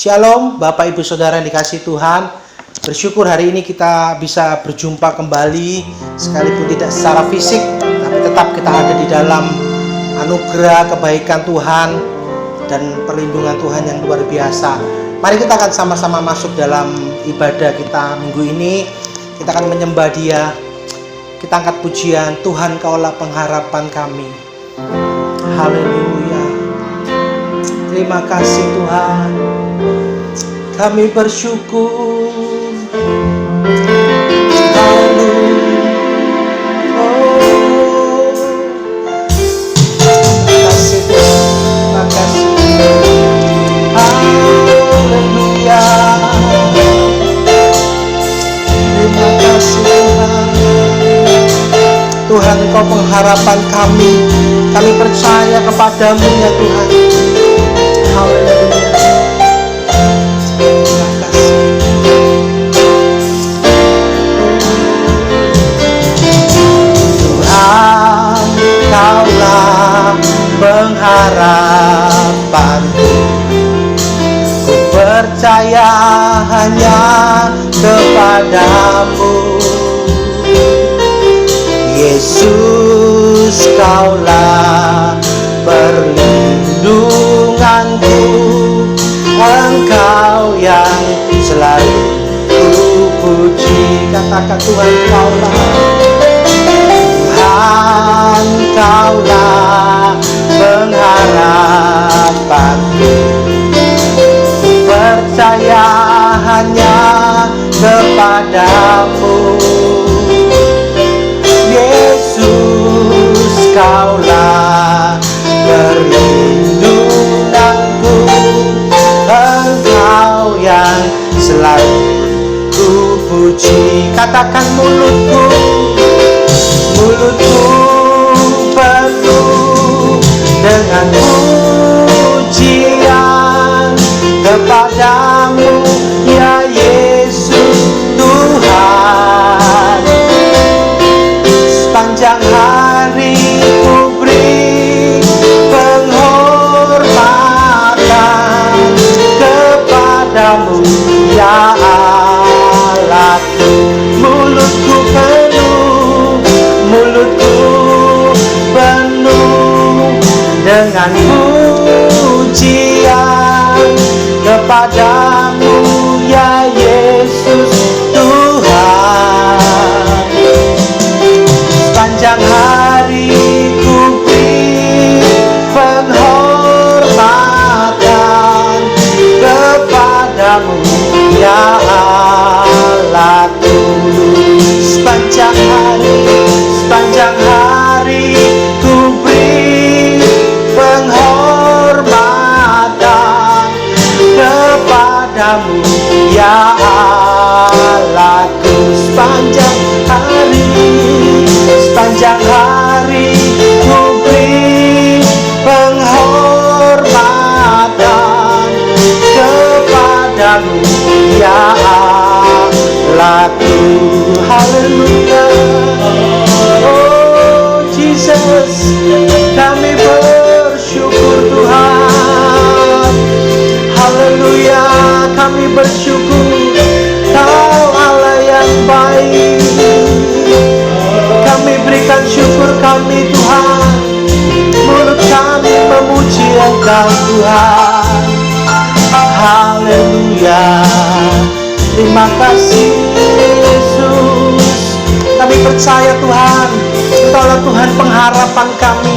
Shalom Bapak Ibu Saudara yang dikasihi Tuhan. Bersyukur hari ini kita bisa berjumpa kembali, sekalipun tidak secara fisik, tapi tetap kita ada di dalam anugerah kebaikan Tuhan dan perlindungan Tuhan yang luar biasa. Mari kita akan sama-sama masuk dalam ibadah kita minggu ini. Kita akan menyembah Dia. Kita angkat pujian, Tuhan Kaulah pengharapan kami. Haleluya. Terima kasih Tuhan. Kami bersyukur. Haleluya. Oh. Terima kasih Tuhan. Terima kasih. Haleluya. Terima kasih Tuhan. Tuhan, Engkau pengharapan kami. Kami percaya kepadamu ya Tuhan. Haleluya. Terima kasih. Tuhan, Kaulah pengharapanku. Ku percaya hanya kepadamu. Yesus, Kaulah perlindunganku. Engkau yang selalu ku puji. Katakan Tuhan, Kaulah. Tuhan, Kaulah pengharapanku. Ku percaya hanya kepadamu. Yesus, Kaulah perlindunganku. Engkau yang selalu ku puji. Katakan mulutku penuh dengan pujian kepadamu ya Yesus Tuhan. Sepanjang hari ku beri penghormatan kepadamu ya Allahku. Mulutku penuh dengan pujian kepadamu ya Yesus Tuhan. Sepanjang hari ku beri penghormatan kepadamu ya Allahku. Sepanjang hari ku beri penghormatan kepadamu ya Allahku. Sepanjang hari ku beri penghormatan kepadamu ya Allahku. Haleluya. Oh Jesus, kami bersyukur Tuhan. Haleluya, kami bersyukur. Kau Allah yang baik. Kami berikan syukur kami Tuhan. Mulut kami memuji Engkau Tuhan. Haleluya. Terima kasih Yesus. Kami percaya Tuhan, Engkaulah Tuhan pengharapan kami.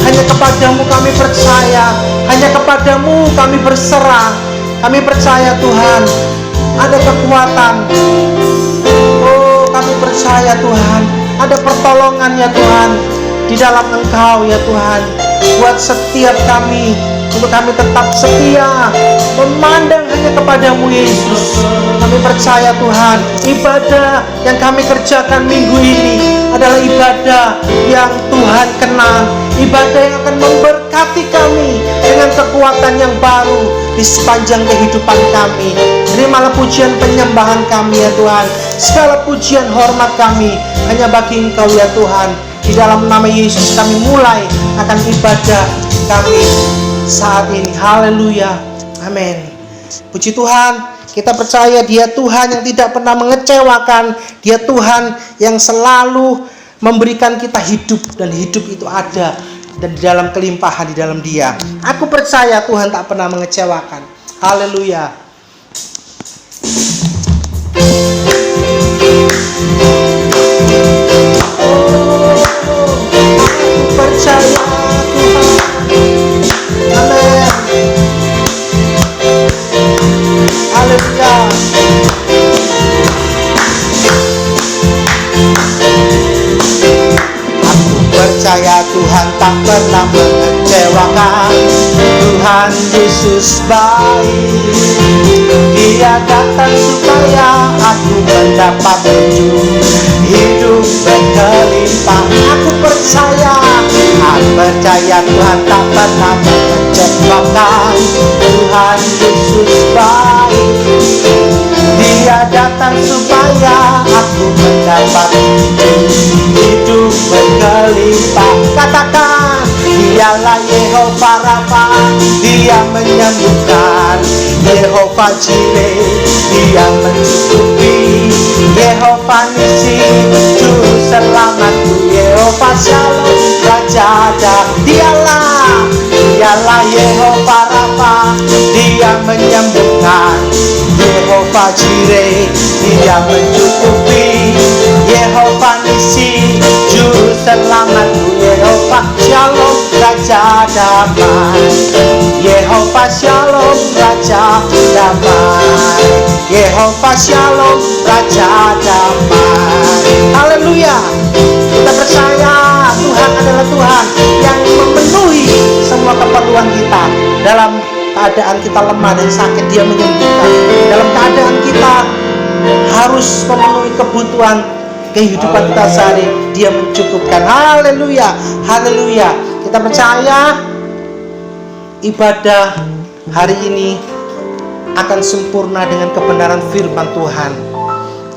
Hanya kepadamu kami percaya, hanya kepadamu kami berserah. Kami percaya Tuhan, ada kekuatan. Oh, kami percaya Tuhan, ada pertolongan ya Tuhan di dalam Engkau ya Tuhan. Buat setiap kami, untuk kami tetap setia memandang hanya kepadamu Yesus. Kami percaya Tuhan, ibadah yang kami kerjakan minggu ini adalah ibadah yang Tuhan kenal, ibadah yang akan memberkati kami dengan kekuatan yang baru di sepanjang kehidupan kami. Terimalah pujian penyembahan kami ya Tuhan. Segala pujian hormat kami hanya bagi Engkau ya Tuhan. Di dalam nama Yesus kami mulai akan ibadah kami saat ini. Haleluya. Amin. Puji Tuhan, kita percaya Dia Tuhan yang tidak pernah mengecewakan. Dia Tuhan yang selalu memberikan kita hidup, dan hidup itu ada dan di dalam kelimpahan di dalam Dia. Aku percaya Tuhan tak pernah mengecewakan. Haleluya. Aku percaya Tuhan. Amin. Haleluya. Aku percaya Tuhan tak pernah mengecewakan. Tuhan Yesus baik. Dia datang supaya aku mendapat hidup berkelimpah. Aku percaya Tuhan tak pernah mengecewakan. Tuhan Yesus baik. Dia datang supaya aku mendapat hidup berkelimpah. Katakan, Dialah Yehova Rafa, Dia menyembuhkan. Yehova Jireh, Dia mencukupi. Yehova Nisi, Juru Selamatku. Yehova Shalom, Raja Dialah Yehova Rafa, Dia menyembuhkan. Yehova Jireh, Dia mencukupi. Yehova Nisi, Juru Selamatku. Yehova Shalom, Raja damai. Yehova Shalom, Raja damai. Yehova Shalom, Raja damai. Haleluya. Kita percaya Tuhan adalah Tuhan yang memenuhi semua keperluan kita. Dalam keadaan kita lemah dan sakit, Dia menyembuhkan. Dalam keadaan kita harus memenuhi kebutuhan kehidupan kita sehari, Dia mencukupkan. Haleluya, haleluya. Kita percaya ibadah hari ini akan sempurna dengan kebenaran firman Tuhan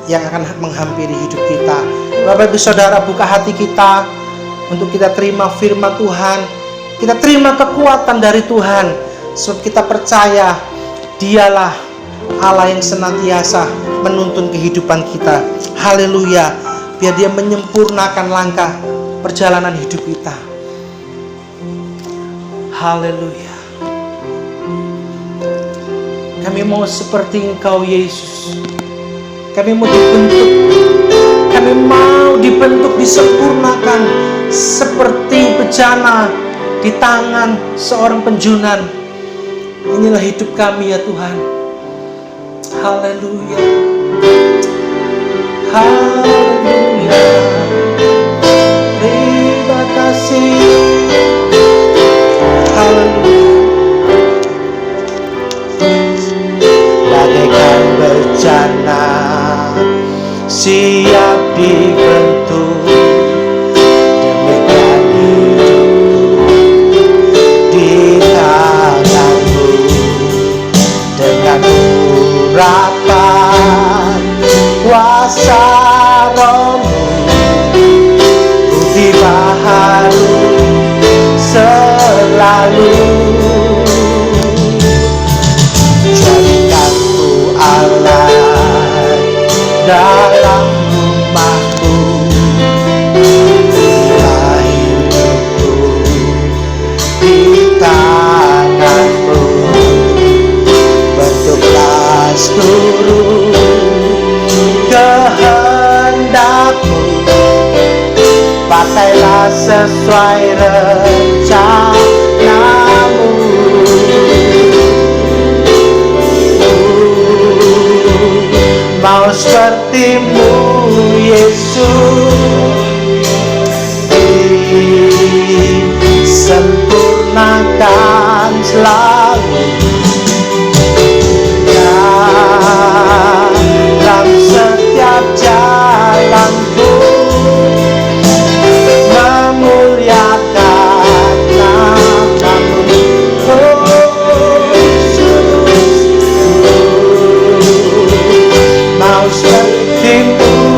yang akan menghampiri hidup kita. Bapak Ibu Saudara, buka hati kita untuk kita terima firman Tuhan. Kita terima kekuatan dari Tuhan, sebab kita percaya Dialah Allah yang senantiasa menuntun kehidupan kita. Haleluya. Biar Dia menyempurnakan langkah perjalanan hidup kita. Haleluya. Kami mau seperti Engkau Yesus. Kami mau dibentuk. Kami mau dibentuk, disempurnakan seperti bejana di tangan seorang penjunan. Inilah hidup kami ya Tuhan. Haleluya. Haleluya. Terima kasih. Haleluya. Bagaikan bejana siap dibentuk, demikian hidup di tanganmu. Dengan urapan kuasa Roh-Mu, budi baharu selalu. Jadikanku Allah dalam rumah-Mu, bila hidupku di tangan-Mu. Bentuklah seluruh kehendak-Mu, pakailah sesuai rencana-Mu. Mau seperti-Mu Yesus, disempurnakan selalu dalam setiap jalanku, memuliakan nama-Mu. Oh Yesus, mau seperti-Mu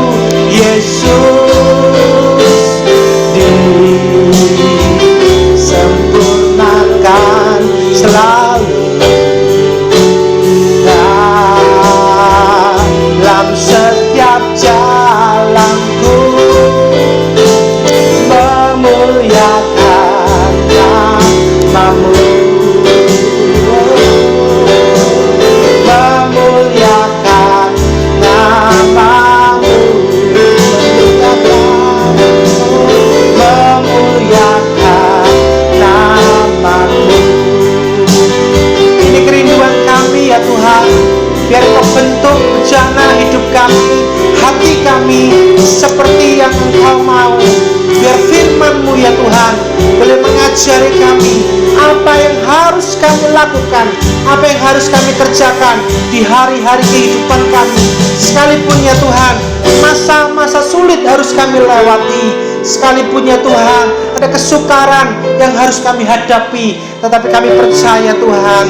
yang Engkau mau. Biar firman-Mu ya Tuhan boleh mengajari kami apa yang harus kami lakukan, apa yang harus kami kerjakan di hari-hari kehidupan kami. Sekalipun ya Tuhan masa-masa sulit harus kami lewati, sekalipun ya Tuhan ada kesukaran yang harus kami hadapi, tetapi kami percaya Tuhan,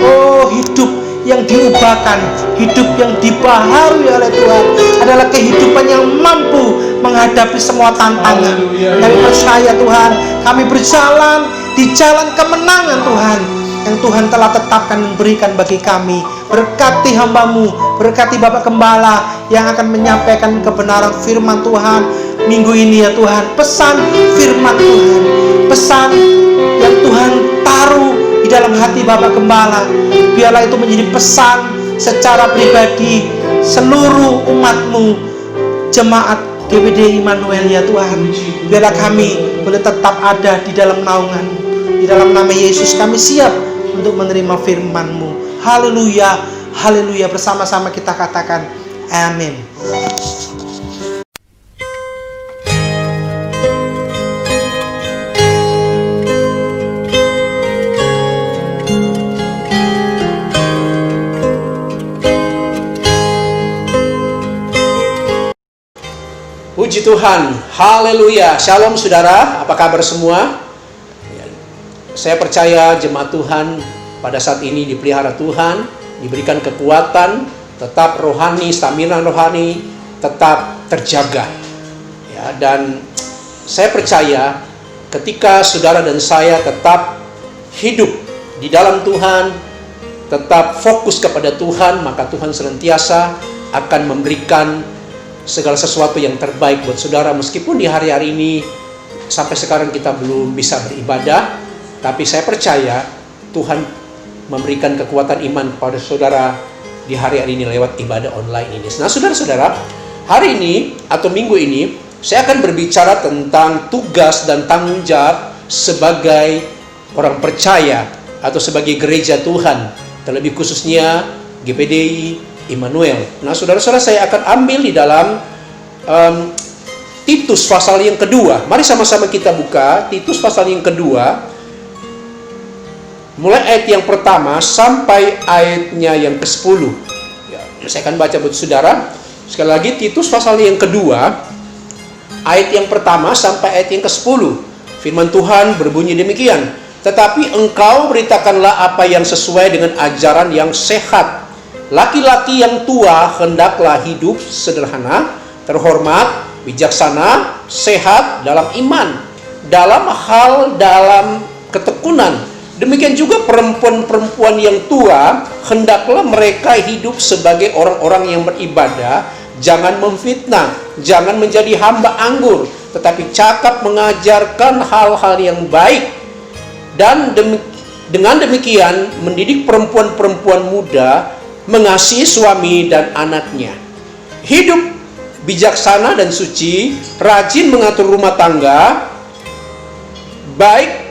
oh hidup yang diubahkan, hidup yang dibaharui oleh Tuhan adalah kehidupan yang mampu menghadapi semua tantangan. Kami percaya Tuhan, kami berjalan di jalan kemenangan Tuhan yang Tuhan telah tetapkan dan berikan bagi kami. Berkati hamba-Mu, berkati Bapak Gembala yang akan menyampaikan kebenaran firman Tuhan minggu ini ya Tuhan. Pesan firman Tuhan, pesan yang Tuhan taruh di dalam hati Bapak Gembala, biarlah itu menjadi pesan secara pribadi seluruh umat-Mu, jemaat GBD Immanuel ya Tuhan. Biarlah kami boleh tetap ada di dalam naungan. Di dalam nama Yesus kami siap untuk menerima firman-Mu. Haleluya, haleluya. Bersama-sama kita katakan amin. Puji Tuhan, haleluya. Shalom saudara, apa kabar semua? Saya percaya jemaat Tuhan pada saat ini dipelihara Tuhan, diberikan kekuatan, tetap rohani, stamina rohani tetap terjaga. Ya, dan saya percaya ketika saudara dan saya tetap hidup di dalam Tuhan, tetap fokus kepada Tuhan, maka Tuhan senantiasa akan memberikan segala sesuatu yang terbaik buat saudara. Meskipun di hari-hari ini sampai sekarang kita belum bisa beribadah, tapi saya percaya Tuhan memberikan kekuatan iman kepada saudara di hari-hari ini lewat ibadah online ini. Nah saudara-saudara, hari ini atau minggu ini saya akan berbicara tentang tugas dan tanggung jawab sebagai orang percaya atau sebagai gereja Tuhan, terlebih khususnya GPDI Immanuel. Nah saudara-saudara, saya akan ambil di dalam Titus pasal yang kedua. Mari sama-sama kita buka Titus pasal yang kedua, mulai ayat yang pertama sampai ayatnya yang ke-10. Ya, saya akan baca buat saudara. Sekali lagi, Titus pasal yang kedua, ayat yang pertama sampai ayat yang ke-10. Firman Tuhan berbunyi demikian. Tetapi engkau beritakanlah apa yang sesuai dengan ajaran yang sehat. Laki-laki yang tua hendaklah hidup sederhana, terhormat, bijaksana, sehat dalam iman, dalam ketekunan. Demikian juga perempuan-perempuan yang tua hendaklah mereka hidup sebagai orang-orang yang beribadah, jangan memfitnah, jangan menjadi hamba anggur, tetapi cakap mengajarkan hal-hal yang baik. Dan dengan demikian mendidik perempuan-perempuan muda mengasihi suami dan anaknya, hidup bijaksana dan suci, rajin mengatur rumah tangga, baik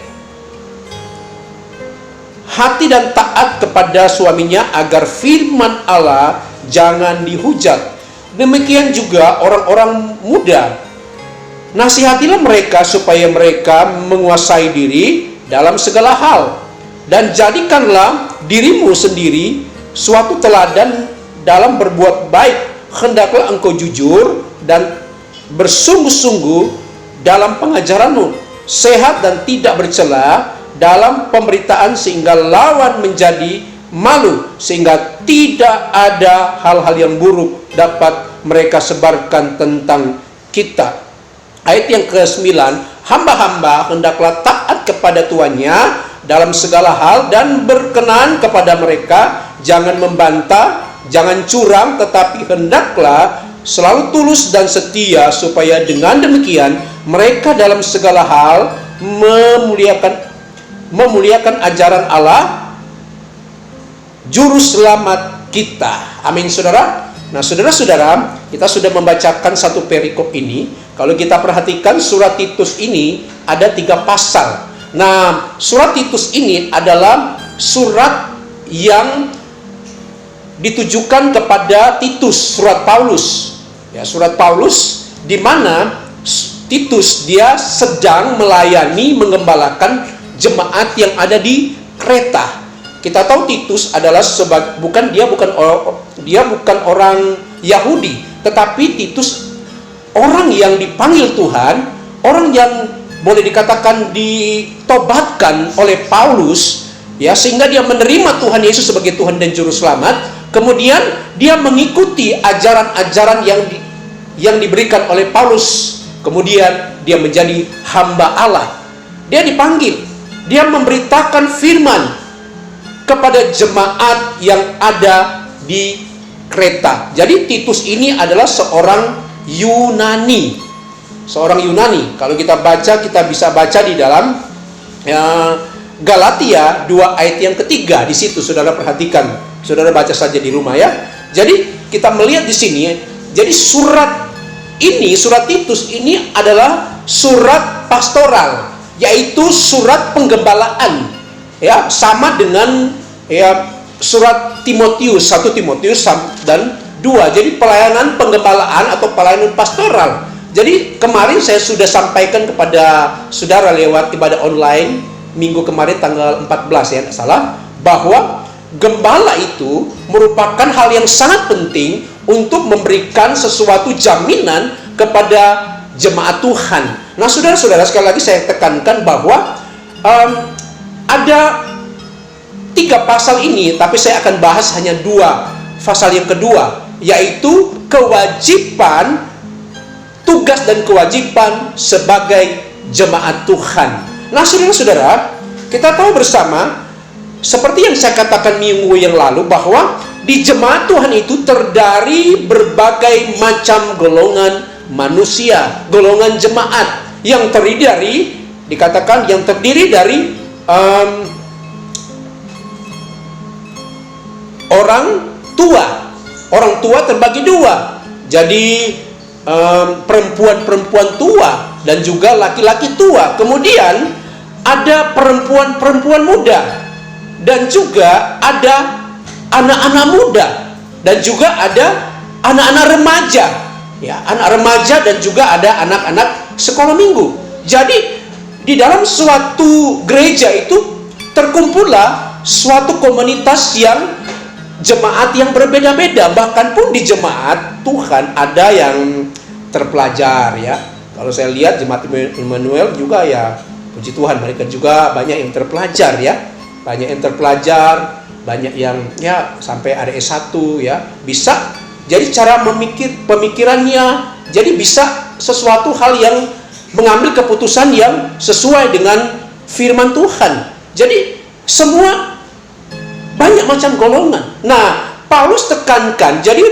hati dan taat kepada suaminya, agar firman Allah jangan dihujat. Demikian juga orang-orang muda, nasihatilah mereka supaya mereka menguasai diri dalam segala hal, dan jadikanlah dirimu sendiri suatu teladan dalam berbuat baik. Hendaklah engkau jujur dan bersungguh-sungguh dalam pengajaranmu, sehat dan tidak bercela dalam pemberitaan, sehingga lawan menjadi malu, sehingga tidak ada hal-hal yang buruk dapat mereka sebarkan tentang kita. Ayat yang ke-9, hamba-hamba hendaklah taat kepada tuannya dalam segala hal dan berkenan kepada mereka, jangan membantah, jangan curang, tetapi hendaklah selalu tulus dan setia, supaya dengan demikian mereka dalam segala hal memuliakan ajaran Allah, juru selamat kita. Amin saudara. Nah saudara-saudara, kita sudah membacakan satu perikop ini. Kalau kita perhatikan surat Titus ini ada 3 pasal. Nah surat Titus ini adalah surat yang ditujukan kepada Titus, surat Paulus. Ya, surat Paulus di mana Titus, dia sedang melayani, mengembalakan jemaat yang ada di Kreta. Kita tahu Titus adalah dia bukan orang Yahudi, tetapi Titus orang yang dipanggil Tuhan, orang yang boleh dikatakan ditobatkan oleh Paulus, ya, sehingga dia menerima Tuhan Yesus sebagai Tuhan dan Juru Selamat. Kemudian dia mengikuti ajaran-ajaran yang diberikan oleh Paulus. Kemudian dia menjadi hamba Allah. Dia dipanggil, dia memberitakan firman kepada jemaat yang ada di Kreta. Jadi Titus ini adalah seorang Yunani. Seorang Yunani. Kalau kita bisa baca di dalam Galatia 2 ayat yang ketiga. Di situ saudara perhatikan. Saudara baca saja di rumah ya. Jadi kita melihat di sini. Jadi surat Titus ini adalah surat pastoral, yaitu surat penggembalaan. Ya, sama dengan surat Timotius, 1 Timotius dan 2. Jadi pelayanan penggembalaan atau pelayanan pastoral. Jadi kemarin saya sudah sampaikan kepada saudara lewat ibadah online minggu kemarin tanggal 14 ya, tidak salah, bahwa gembala itu merupakan hal yang sangat penting untuk memberikan sesuatu jaminan kepada jemaat Tuhan. Nah, saudara-saudara, sekali lagi saya tekankan bahwa ada 3 pasal ini, tapi saya akan bahas hanya 2 pasal yang kedua, yaitu kewajiban, tugas dan kewajiban sebagai jemaat Tuhan. Nah, saudara-saudara, kita tahu bersama, seperti yang saya katakan minggu yang lalu, bahwa di jemaat Tuhan itu terdiri berbagai macam golongan manusia, golongan jemaat yang terdiri dari orang tua. Orang tua terbagi 2. Jadi perempuan-perempuan tua dan juga laki-laki tua. Kemudian ada perempuan-perempuan muda dan juga ada anak-anak muda dan juga ada anak-anak remaja. Ya, anak remaja dan juga ada anak-anak sekolah minggu. Jadi di dalam suatu gereja itu terkumpullah suatu komunitas jemaat yang berbeda-beda. Bahkan pun di jemaat Tuhan ada yang terpelajar ya. Kalau saya lihat jemaat Immanuel juga ya, puji Tuhan, mereka juga banyak yang terpelajar ya. Banyak yang terpelajar, banyak yang ya sampai ada S1 ya. Bisa jadi cara pemikirannya, jadi bisa sesuatu hal yang mengambil keputusan yang sesuai dengan firman Tuhan. Jadi semua banyak macam golongan. Nah, Paulus tekankan jadi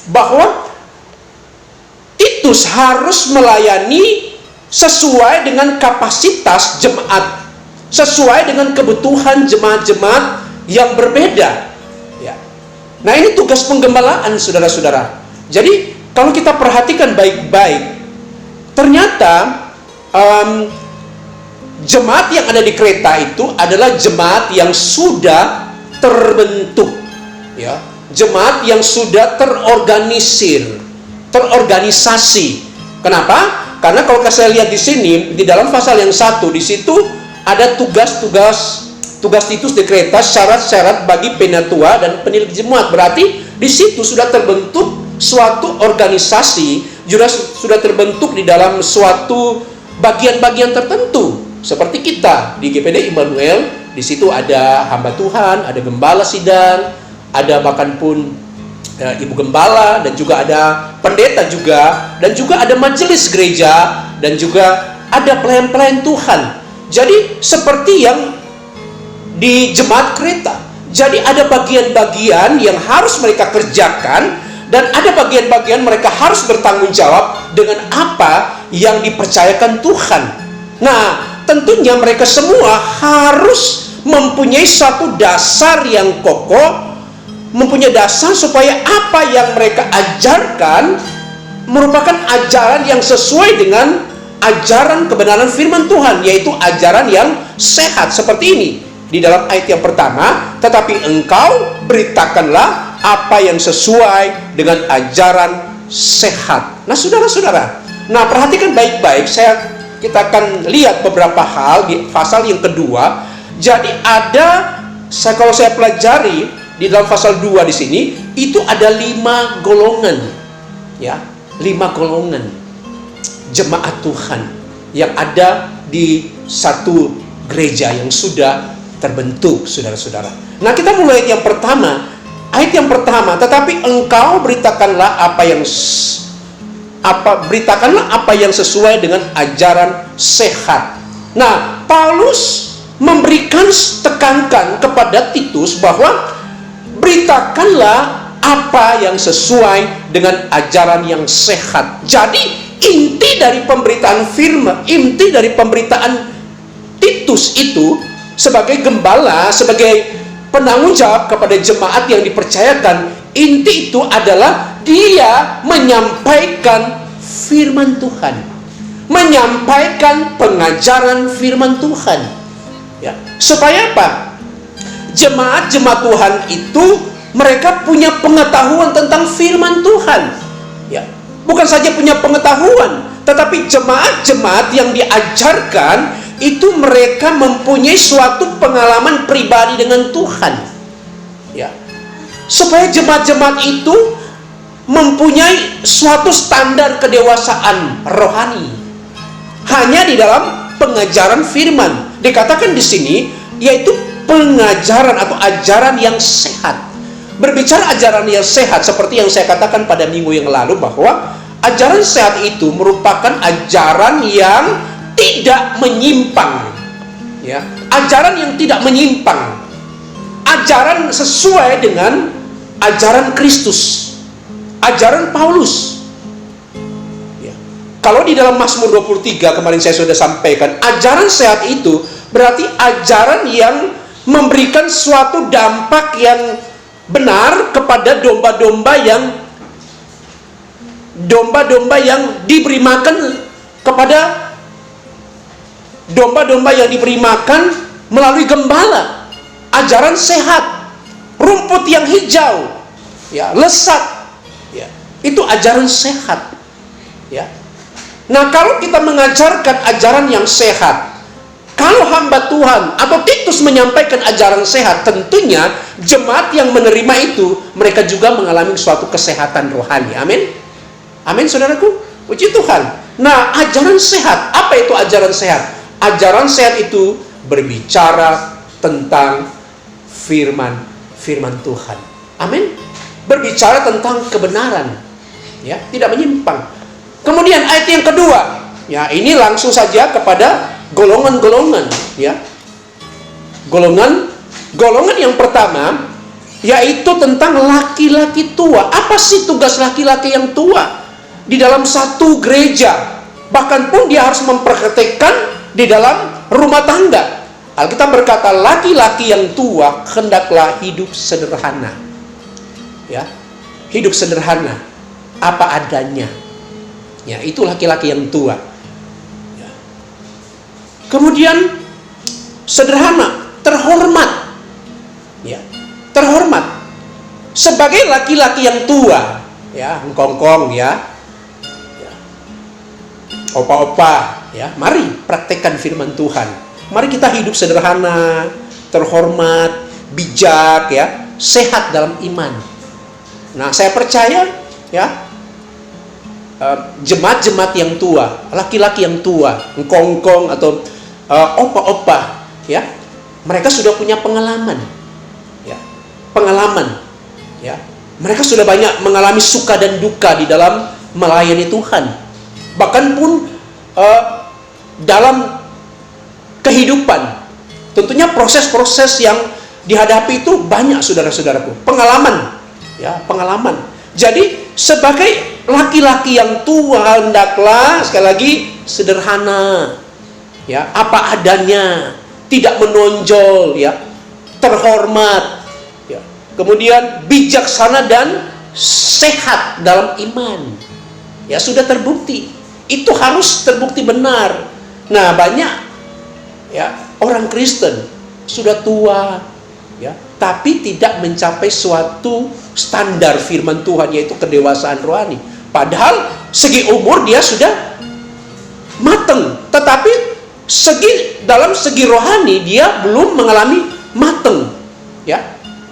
bahwa Titus harus melayani sesuai dengan kapasitas jemaat, sesuai dengan kebutuhan jemaat-jemaat yang berbeda. Ya. Nah, ini tugas penggembalaan, saudara-saudara. Jadi kalau kita perhatikan baik-baik, ternyata jemaat yang ada di Kreta itu adalah jemaat yang sudah terbentuk, ya, jemaat yang sudah terorganisasi. Kenapa? Karena kalau saya lihat di sini di dalam pasal yang 1 di situ ada tugas Titus di Kreta, syarat-syarat bagi penatua dan penilik jemaat. Berarti di situ sudah terbentuk suatu organisasi, sudah terbentuk di dalam suatu bagian-bagian tertentu. Seperti kita di GPD Immanuel, di situ ada hamba Tuhan, ada gembala sidang, ada bahkan pun ibu gembala, dan juga ada pendeta juga, dan juga ada majelis gereja, dan juga ada pelayan-pelayan Tuhan. Jadi seperti yang di jemaat Kreta. Jadi ada bagian-bagian yang harus mereka kerjakan, dan ada bagian-bagian mereka harus bertanggung jawab dengan apa yang dipercayakan Tuhan. Nah, tentunya mereka semua harus mempunyai satu dasar yang kokoh, mempunyai dasar supaya apa yang mereka ajarkan merupakan ajaran yang sesuai dengan ajaran kebenaran firman Tuhan, yaitu ajaran yang sehat seperti ini. Di dalam ayat yang pertama, tetapi engkau beritakanlah apa yang sesuai dengan ajaran sehat. Nah, saudara-saudara, Nah, perhatikan baik-baik. Kita akan lihat beberapa hal di pasal yang kedua. Jadi kalau saya pelajari di dalam pasal 2 di sini, itu ada 5 golongan. Ya, 5 golongan jemaat Tuhan yang ada di satu gereja yang sudah terbentuk, saudara-saudara. Nah, kita mulai yang pertama. Ayat yang pertama, tetapi engkau beritakanlah apa yang sesuai dengan ajaran sehat. Nah, Paulus tekankan kepada Titus bahwa beritakanlah apa yang sesuai dengan ajaran yang sehat. Jadi inti dari pemberitaan firman, inti dari pemberitaan Titus itu sebagai gembala, sebagai penanggung jawab kepada jemaat yang dipercayakan, inti itu adalah dia menyampaikan firman Tuhan, menyampaikan pengajaran firman Tuhan, ya, supaya apa? Jemaat-jemaat Tuhan itu mereka punya pengetahuan tentang firman Tuhan, ya, bukan saja punya pengetahuan, tetapi jemaat-jemaat yang diajarkan itu mereka mempunyai suatu pengalaman pribadi dengan Tuhan, ya, supaya jemaat-jemaat itu mempunyai suatu standar kedewasaan rohani hanya di dalam pengajaran firman. Dikatakan di sini yaitu pengajaran atau ajaran yang sehat. Berbicara ajaran yang sehat, seperti yang saya katakan pada minggu yang lalu, bahwa ajaran sehat itu merupakan ajaran yang tidak menyimpang, ya, ajaran yang tidak menyimpang, ajaran sesuai dengan ajaran Kristus, ajaran Paulus, ya. Kalau di dalam Mazmur 23 kemarin saya sudah sampaikan, ajaran sehat itu berarti ajaran yang memberikan suatu dampak yang benar kepada domba-domba yang diberi makan, kepada domba-domba yang diberi makan melalui gembala. Ajaran sehat, rumput yang hijau, ya, lesat, ya, itu ajaran sehat, ya. Nah, kalau kita mengajarkan ajaran yang sehat, kalau hamba Tuhan atau Titus menyampaikan ajaran sehat, tentunya jemaat yang menerima itu mereka juga mengalami suatu kesehatan rohani. Amin. Amin, saudaraku. Puji Tuhan. Nah, ajaran sehat, apa itu ajaran sehat? Ajaran sehat itu berbicara tentang firman Tuhan. Amin. Berbicara tentang kebenaran, ya, tidak menyimpang. Kemudian ayat yang kedua, ya, ini langsung saja kepada golongan-golongan, ya. Golongan yang pertama yaitu tentang laki-laki tua. Apa sih tugas laki-laki yang tua di dalam satu gereja? Bahkan pun dia harus memperhatikan di dalam rumah tangga. Alkitab berkata, laki-laki yang tua hendaklah hidup sederhana, ya, hidup sederhana, apa adanya, ya, itu laki-laki yang tua, ya. Kemudian sederhana, terhormat, ya, terhormat sebagai laki-laki yang tua, ya, ngkongkong, ya, opa-opa, ya, mari praktekkan firman Tuhan. Mari kita hidup sederhana, terhormat, bijak, ya, sehat dalam iman. Nah, saya percaya, ya, jemaat-jemaat yang tua, laki-laki yang tua, ngkongkong atau opa-opa, ya, mereka sudah punya pengalaman, ya, ya, mereka sudah banyak mengalami suka dan duka di dalam melayani Tuhan. Bahkan pun dalam kehidupan, tentunya proses-proses yang dihadapi itu banyak, saudara-saudaraku. Pengalaman, ya, pengalaman. Jadi sebagai laki-laki yang tua hendaklah sekali lagi sederhana, ya, apa adanya, tidak menonjol, ya, terhormat, ya, kemudian bijaksana dan sehat dalam iman. Ya, sudah terbukti. Itu harus terbukti benar. Nah, banyak, ya, orang Kristen sudah tua, ya, tapi tidak mencapai suatu standar firman Tuhan, yaitu kedewasaan rohani. Padahal segi umur dia sudah mateng, tetapi dalam segi rohani dia belum mengalami mateng, ya,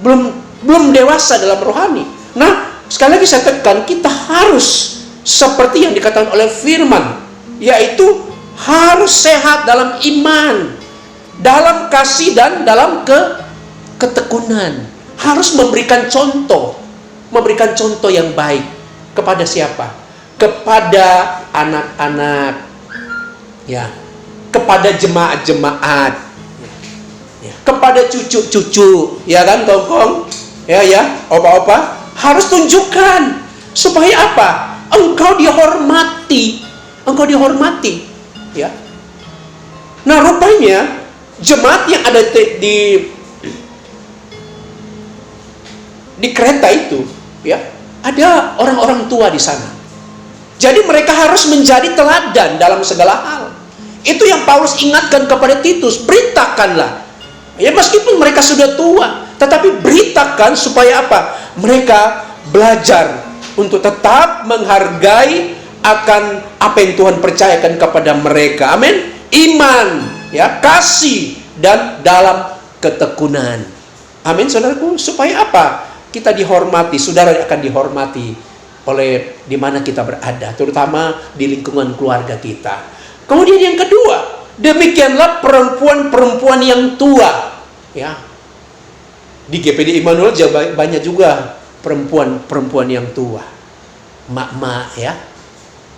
belum dewasa dalam rohani. Nah, sekali lagi saya tekan, kita harus seperti yang dikatakan oleh firman, yaitu harus sehat dalam iman, dalam kasih, dan dalam ketekunan. Harus memberikan contoh yang baik. Kepada siapa? Kepada anak-anak, ya, kepada jemaat-jemaat, ya, kepada cucu-cucu, ya kan, tongkong, ya, opa-opa, harus tunjukkan supaya apa? Engkau dihormati, ya. Nah, rupanya jemaat yang ada di kereta itu, ya, ada orang-orang tua di sana. Jadi mereka harus menjadi teladan dalam segala hal. Itu yang Paulus ingatkan kepada Titus, beritakanlah. Ya, meskipun mereka sudah tua, tetapi beritakan supaya apa? Mereka belajar untuk tetap menghargai akan apa yang Tuhan percayakan kepada mereka. Amin. Iman, ya, kasih, dan dalam ketekunan. Amin, saudaraku. Supaya apa? Kita dihormati, saudara akan dihormati oleh di mana kita berada, terutama di lingkungan keluarga kita. Kemudian yang kedua, demikianlah perempuan-perempuan yang tua, ya. Di GPD Immanuel banyak juga perempuan-perempuan yang tua, mak-mak, ya,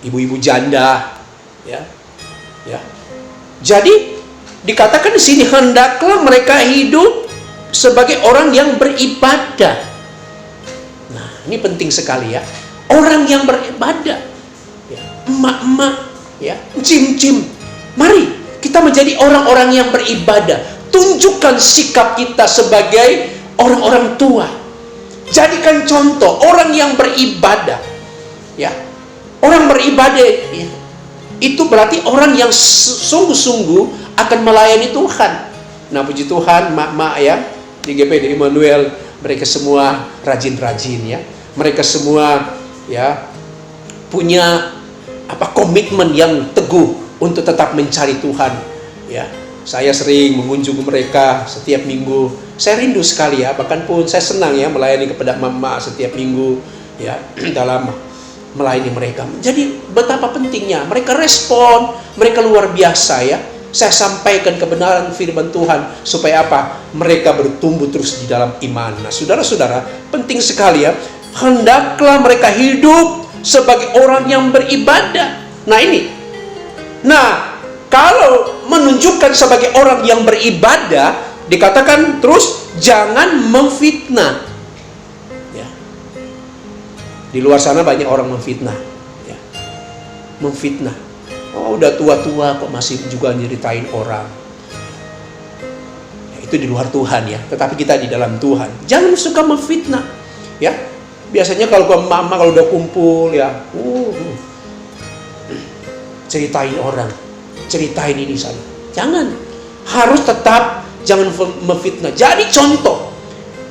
ibu-ibu janda, ya. Jadi dikatakan di sini, hendaklah mereka hidup sebagai orang yang beribadah. Ini penting sekali, ya. Orang yang beribadah, ya. Emak-emak, ya, cim-cim. Mari kita menjadi orang-orang yang beribadah. Tunjukkan sikap kita sebagai orang-orang tua. Jadikan contoh orang yang beribadah, ya. Orang beribadah, ya, itu berarti orang yang sungguh-sungguh akan melayani Tuhan. Nah, puji Tuhan, mak-mak, ya, di GPD Immanuel, mereka semua rajin-rajin, ya. Mereka semua, ya, punya komitmen yang teguh untuk tetap mencari Tuhan, ya. Saya sering mengunjungi mereka setiap minggu. Saya rindu sekali, ya, bahkan pun saya senang, ya, melayani kepada mama setiap minggu, ya, dalam melayani mereka. Jadi betapa pentingnya mereka respon, mereka luar biasa, ya. Saya sampaikan kebenaran firman Tuhan supaya apa? Mereka bertumbuh terus di dalam iman. Nah, saudara-saudara, penting sekali, ya. Hendaklah mereka hidup sebagai orang yang beribadah. Nah, ini. Nah, kalau menunjukkan sebagai orang yang beribadah, dikatakan terus jangan memfitnah. Ya. Di luar sana banyak orang memfitnah, ya. Memfitnah. Oh, udah tua-tua kok masih juga nyeritain orang. Ya, itu di luar Tuhan, ya. Tetapi kita di dalam Tuhan. Jangan suka memfitnah, ya. Biasanya kalau mama kalau udah kumpul, ya, ceritain orang, ceritain ini sana. Jangan. Harus tetap jangan memfitnah. Jadi contoh,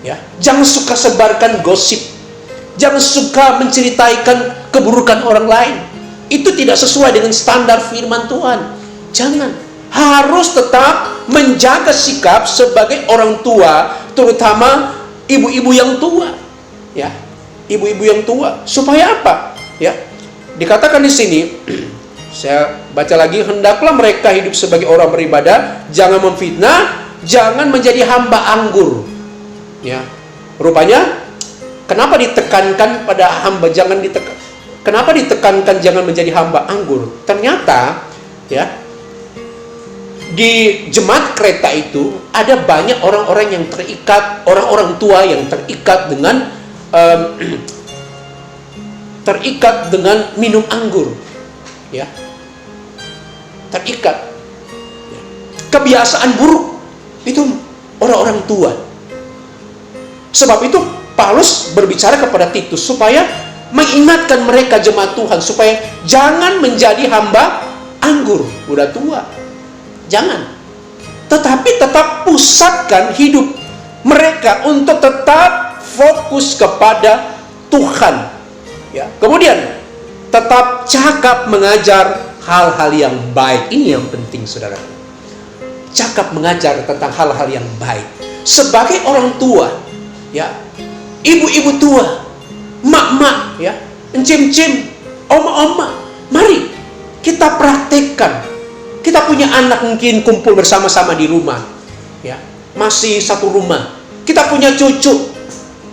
ya. Jangan suka sebarkan gosip. Jangan suka menceritakan keburukan orang lain. Itu tidak sesuai dengan standar firman Tuhan. Jangan. Harus tetap menjaga sikap sebagai orang tua, terutama ibu-ibu yang tua, ya. Ibu-ibu yang tua. Supaya apa? Ya. Dikatakan di sini, saya baca lagi, hendaklah mereka hidup sebagai orang beribadah, jangan memfitnah, jangan menjadi hamba anggur. Ya. Rupanya kenapa ditekankan pada hamba jangan ditekan? Kenapa ditekankan jangan menjadi hamba anggur? Ternyata, ya, di jemaat kereta itu ada banyak orang-orang yang terikat, orang-orang tua yang terikat dengan minum anggur, ya. Terikat, ya. Kebiasaan buruk itu orang-orang tua. Sebab itu Paulus berbicara kepada Titus supaya mengingatkan mereka jemaat Tuhan supaya jangan menjadi hamba anggur udah tua. Jangan. Tetapi tetap pusatkan hidup mereka untuk tetap fokus kepada Tuhan, ya. Kemudian tetap cakap mengajar hal-hal yang baik. Ini yang penting, saudara. Cakap mengajar tentang hal-hal yang baik. Sebagai orang tua, ya, ibu-ibu tua, mak-mak, ya, encim-cim, oma-oma, mari kita praktekkan. Kita punya anak mungkin kumpul bersama-sama di rumah, ya, masih satu rumah. Kita punya cucu,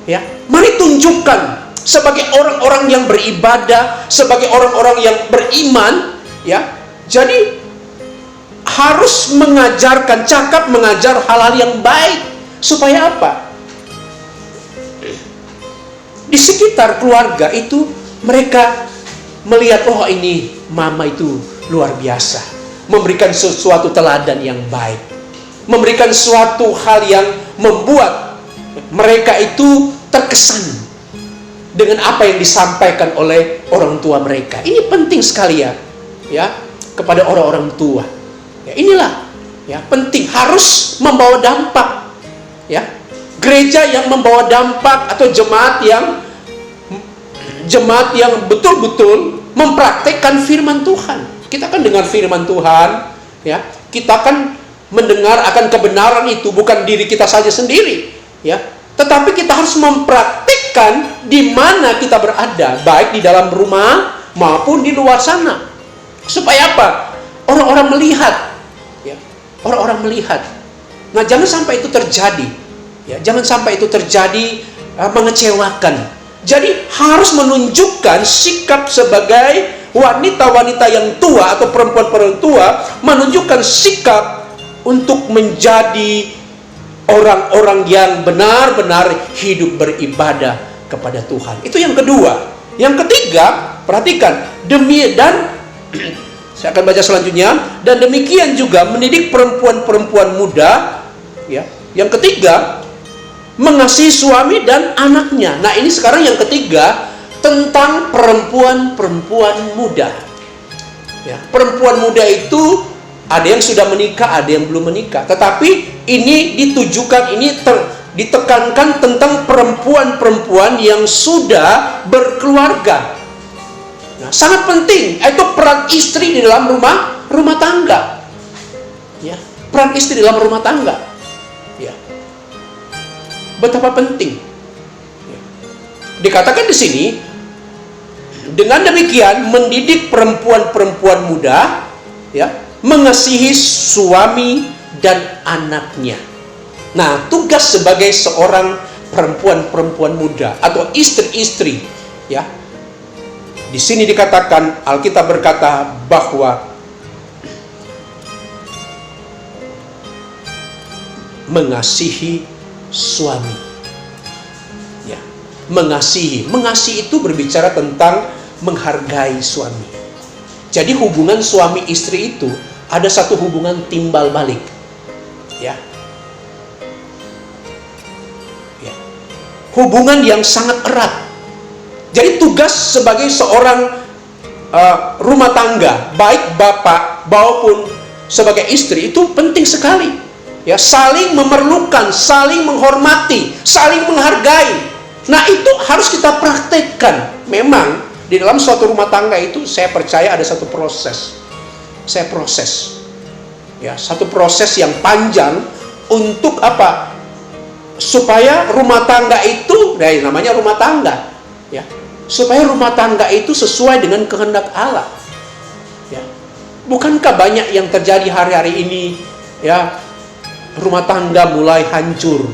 ya, mari tunjukkan sebagai orang-orang yang beribadah, sebagai orang-orang yang beriman, ya. Jadi harus mengajarkan, cakap mengajar hal-hal yang baik. Supaya apa? Di sekitar keluarga itu mereka melihat, oh ini mama itu luar biasa, memberikan sesuatu teladan yang baik, memberikan suatu hal yang membuat mereka itu terkesan dengan apa yang disampaikan oleh orang tua mereka. Ini penting sekali ya, kepada orang-orang tua. Ya, inilah ya, penting, harus membawa dampak, ya. Gereja yang membawa dampak atau jemaat yang betul-betul mempraktekkan firman Tuhan. Kita kan dengar firman Tuhan, ya. Kita kan mendengar akan kebenaran itu bukan diri kita saja sendiri, ya. Tetapi kita harus mempraktikkan di mana kita berada, baik di dalam rumah maupun di luar sana. Supaya apa? Orang-orang melihat, ya. Orang-orang melihat. Nah, jangan sampai itu terjadi, ya. Jangan sampai itu terjadi mengecewakan. Jadi harus menunjukkan sikap sebagai wanita-wanita yang tua atau perempuan-perempuan tua, menunjukkan sikap untuk menjadi orang-orang yang benar-benar hidup beribadah kepada Tuhan. Itu yang kedua. Yang ketiga, perhatikan, saya akan baca selanjutnya, dan demikian juga mendidik perempuan-perempuan muda, ya. Yang ketiga, mengasihi suami dan anaknya. Nah, ini sekarang yang ketiga, tentang perempuan-perempuan muda. Ya, perempuan muda itu ada yang sudah menikah, ada yang belum menikah. Tetapi ini ditujukan, ditekankan tentang perempuan-perempuan yang sudah berkeluarga. Nah, sangat penting, itu peran istri di dalam rumah tangga. Ya, peran istri dalam rumah tangga. Ya. Betapa penting. Ya. Dikatakan di sini, dengan demikian mendidik perempuan-perempuan muda, ya, mengasihi suami dan anaknya. Nah, tugas sebagai seorang perempuan-perempuan muda atau istri-istri, ya. Di sini dikatakan, Alkitab berkata bahwa mengasihi suami. Ya, mengasihi itu berbicara tentang menghargai suami. Jadi hubungan suami istri itu ada satu hubungan timbal balik, ya. Ya. Hubungan yang sangat erat. Jadi tugas sebagai seorang rumah tangga, baik bapak maupun sebagai istri, itu penting sekali. Ya, saling memerlukan, saling menghormati, saling menghargai. Nah, itu harus kita praktekkan. Memang di dalam suatu rumah tangga itu saya percaya ada satu proses. Ya, satu proses yang panjang untuk apa? Supaya rumah tangga itu, namanya rumah tangga, ya. Supaya rumah tangga itu sesuai dengan kehendak Allah. Ya. Bukankah banyak yang terjadi hari-hari ini, ya? Rumah tangga mulai hancur,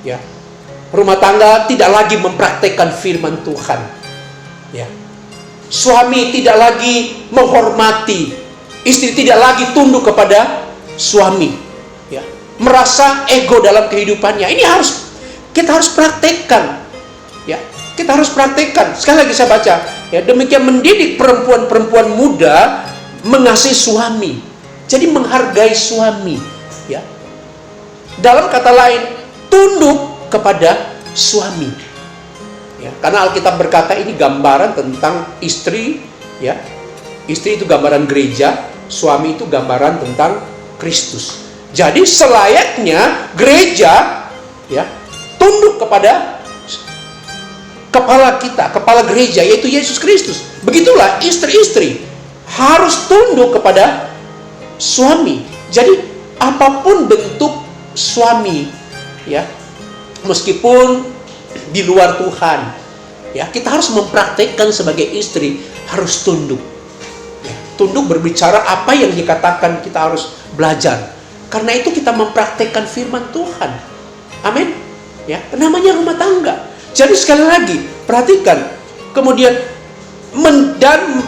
ya. Rumah tangga tidak lagi mempraktekkan firman Tuhan, ya. Suami tidak lagi menghormati, istri tidak lagi tunduk kepada suami, ya. Merasa ego dalam kehidupannya. Ini kita harus praktekkan, ya. Kita harus praktekkan. Sekali lagi saya baca, ya, demikian mendidik perempuan-perempuan muda mengasihi suami. Jadi menghargai suami, ya. Dalam kata lain, tunduk kepada suami. Ya, karena Alkitab berkata ini gambaran tentang istri, ya. Istri itu gambaran gereja, suami itu gambaran tentang Kristus. Jadi selayaknya gereja, ya, tunduk kepada kepala kita, kepala gereja, yaitu Yesus Kristus. Begitulah istri-istri, harus tunduk kepada suami. Jadi apapun bentuk suami, ya, meskipun di luar Tuhan, ya, kita harus mempraktekkan sebagai istri harus tunduk. Ya, tunduk berbicara apa yang dikatakan, kita harus belajar. Karena itu kita mempraktekkan firman Tuhan. Amin. Ya, namanya rumah tangga. Jadi sekali lagi, perhatikan. Kemudian dan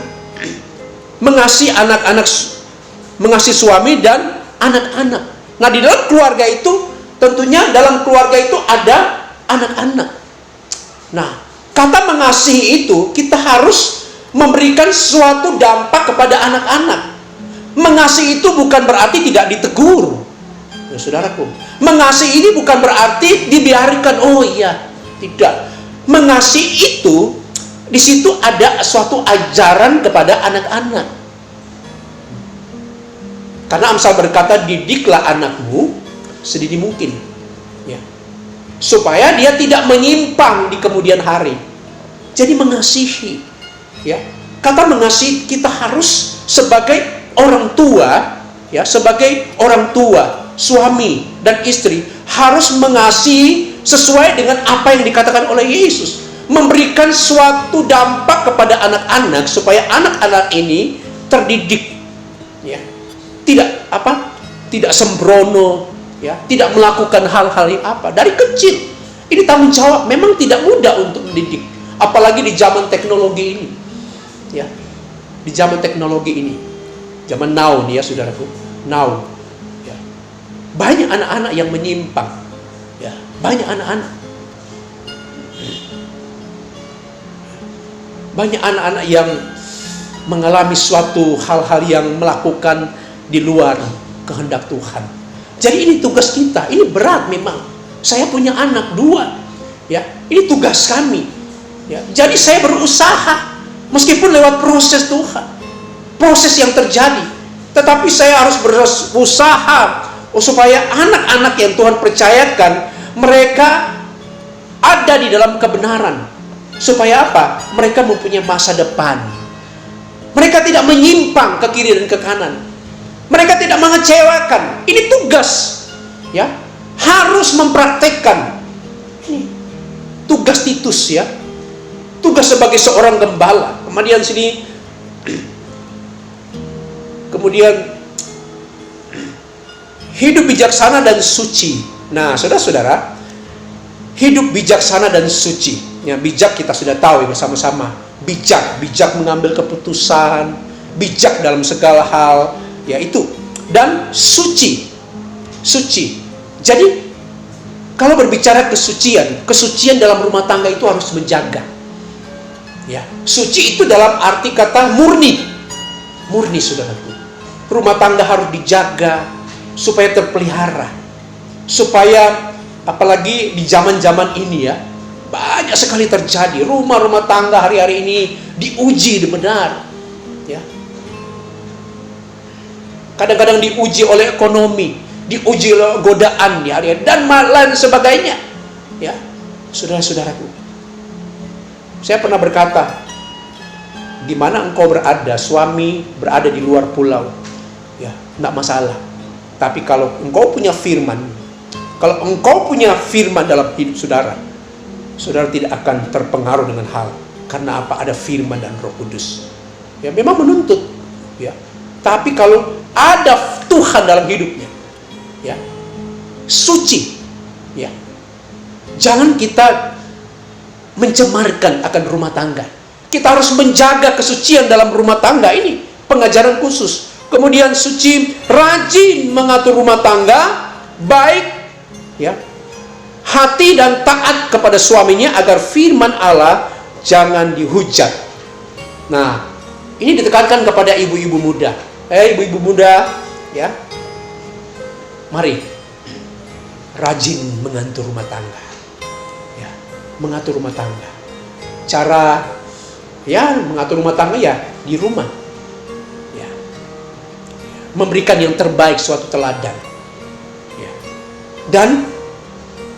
mengasihi anak-anak, mengasihi suami dan anak-anak. Nah, di dalam keluarga itu, tentunya dalam keluarga itu ada anak-anak. Nah, kata mengasihi itu, kita harus memberikan suatu dampak kepada anak-anak. Mengasihi itu bukan berarti tidak ditegur. Ya, saudaraku, mengasihi ini bukan berarti dibiarkan. Oh iya, tidak. Mengasihi itu, di situ ada suatu ajaran kepada anak-anak. Karena Amsal berkata, didiklah anakmu sedini mungkin, ya, supaya dia tidak menyimpang di kemudian hari. Jadi mengasihi, ya, kata mengasihi, kita harus sebagai orang tua, ya, sebagai orang tua, suami dan istri harus mengasihi sesuai dengan apa yang dikatakan oleh Yesus, memberikan suatu dampak kepada anak-anak supaya anak-anak ini terdidik, ya, tidak sembrono, ya, tidak melakukan hal-hal yang dari kecil. Ini tanggung jawab, memang tidak mudah untuk mendidik, apalagi di zaman teknologi ini, ya, di zaman teknologi ini, zaman now nih, ya, saudaraku, now, ya, banyak anak-anak yang menyimpang, ya, banyak anak-anak yang mengalami suatu hal-hal yang melakukan di luar kehendak Tuhan. Jadi ini tugas kita, ini berat memang. Saya punya anak 2, ya, ini tugas kami, ya. Jadi saya berusaha, meskipun lewat proses Tuhan, proses yang terjadi, tetapi saya harus berusaha supaya anak-anak yang Tuhan percayakan, mereka ada di dalam kebenaran. Supaya apa? Mereka mempunyai masa depan. Mereka tidak menyimpang ke kiri dan ke kanan. Mereka tidak mengecewakan. Ini tugas, ya, harus mempraktekkan. Ini tugas Titus, ya, tugas sebagai seorang gembala. Kemudian sini, kemudian hidup bijaksana dan suci. Nah, saudara-saudara, hidup bijaksana dan suci. Ya, bijak kita sudah tahu ya, bersama-sama. Bijak mengambil keputusan, bijak dalam segala hal, ya, itu. Dan suci. Jadi kalau berbicara kesucian dalam rumah tangga itu harus menjaga. Ya, suci itu dalam arti kata murni, saudaraku. Rumah tangga harus dijaga supaya terpelihara, supaya apalagi di zaman-zaman ini, ya, banyak sekali terjadi rumah-rumah tangga hari-hari ini diuji benar, ya. Kadang-kadang diuji oleh ekonomi, diuji oleh godaan di hari-hari dan lain sebagainya, ya. Saudara-saudaraku, saya pernah berkata, di mana engkau berada, suami berada di luar pulau, ya, tidak masalah. Tapi kalau engkau punya firman, dalam hidup saudara, saudara tidak akan terpengaruh dengan hal. Karena apa? Ada firman dan Roh Kudus, ya, memang menuntut, ya. Tapi kalau ada Tuhan dalam hidupnya, ya, suci, ya, jangan kita mencemarkan akan rumah tangga. Kita harus menjaga kesucian dalam rumah tangga. Ini pengajaran khusus. Kemudian suci, rajin mengatur rumah tangga, baik, ya, hati dan taat kepada suaminya agar firman Allah jangan dihujat. Nah, ini ditekankan kepada ibu-ibu muda. Ibu-ibu muda, ya, mari rajin mengatur rumah tangga, ya, mengatur rumah tangga. Cara, ya, mengatur rumah tangga, ya, di rumah, ya, memberikan yang terbaik, suatu teladan, ya, dan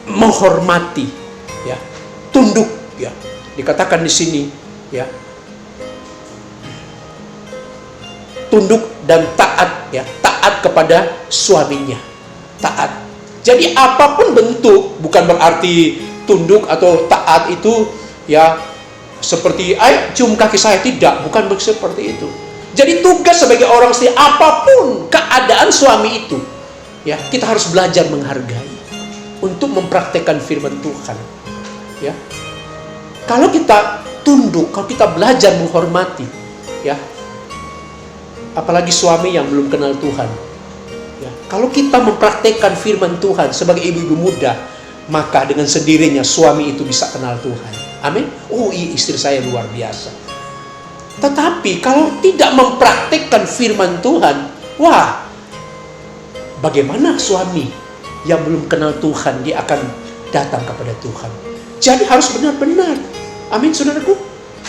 menghormati, ya, tunduk, ya, dikatakan di sini, ya, tunduk dan taat, ya, taat kepada suaminya, taat. Jadi apapun bentuk, bukan berarti tunduk atau taat itu ya seperti cium kaki saya, tidak, bukan seperti itu. Jadi tugas sebagai orang istri, apapun keadaan suami itu, ya, kita harus belajar menghargai untuk mempraktekkan firman Tuhan. Ya, kalau kita tunduk, kalau kita belajar menghormati, ya, apalagi suami yang belum kenal Tuhan, ya, kalau kita mempraktekkan firman Tuhan sebagai ibu-ibu muda, maka dengan sendirinya suami itu bisa kenal Tuhan. Amin. Oh, istri saya luar biasa. Tetapi kalau tidak mempraktekkan firman Tuhan, wah, bagaimana suami yang belum kenal Tuhan dia akan datang kepada Tuhan? Jadi harus benar-benar, amin saudaraku.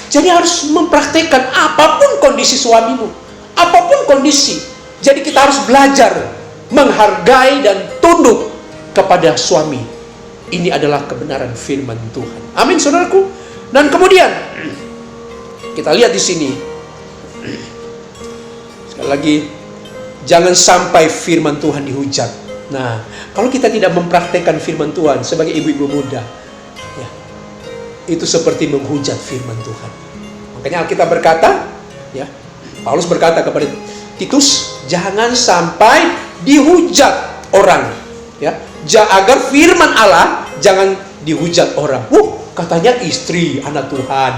Jadi harus mempraktekkan apapun kondisi suamimu, apapun kondisi. Jadi kita harus belajar menghargai dan tunduk kepada suami. Ini adalah kebenaran firman Tuhan. Amin saudaraku. Dan kemudian kita lihat di sini. Sekali lagi, jangan sampai firman Tuhan dihujat. Nah, kalau kita tidak mempraktekkan firman Tuhan sebagai ibu-ibu muda, ya, itu seperti menghujat firman Tuhan. Makanya Alkitab berkata, ya, Paulus berkata kepada Titus, jangan sampai dihujat orang, ya, agar firman Allah jangan dihujat orang. Katanya istri anak Tuhan,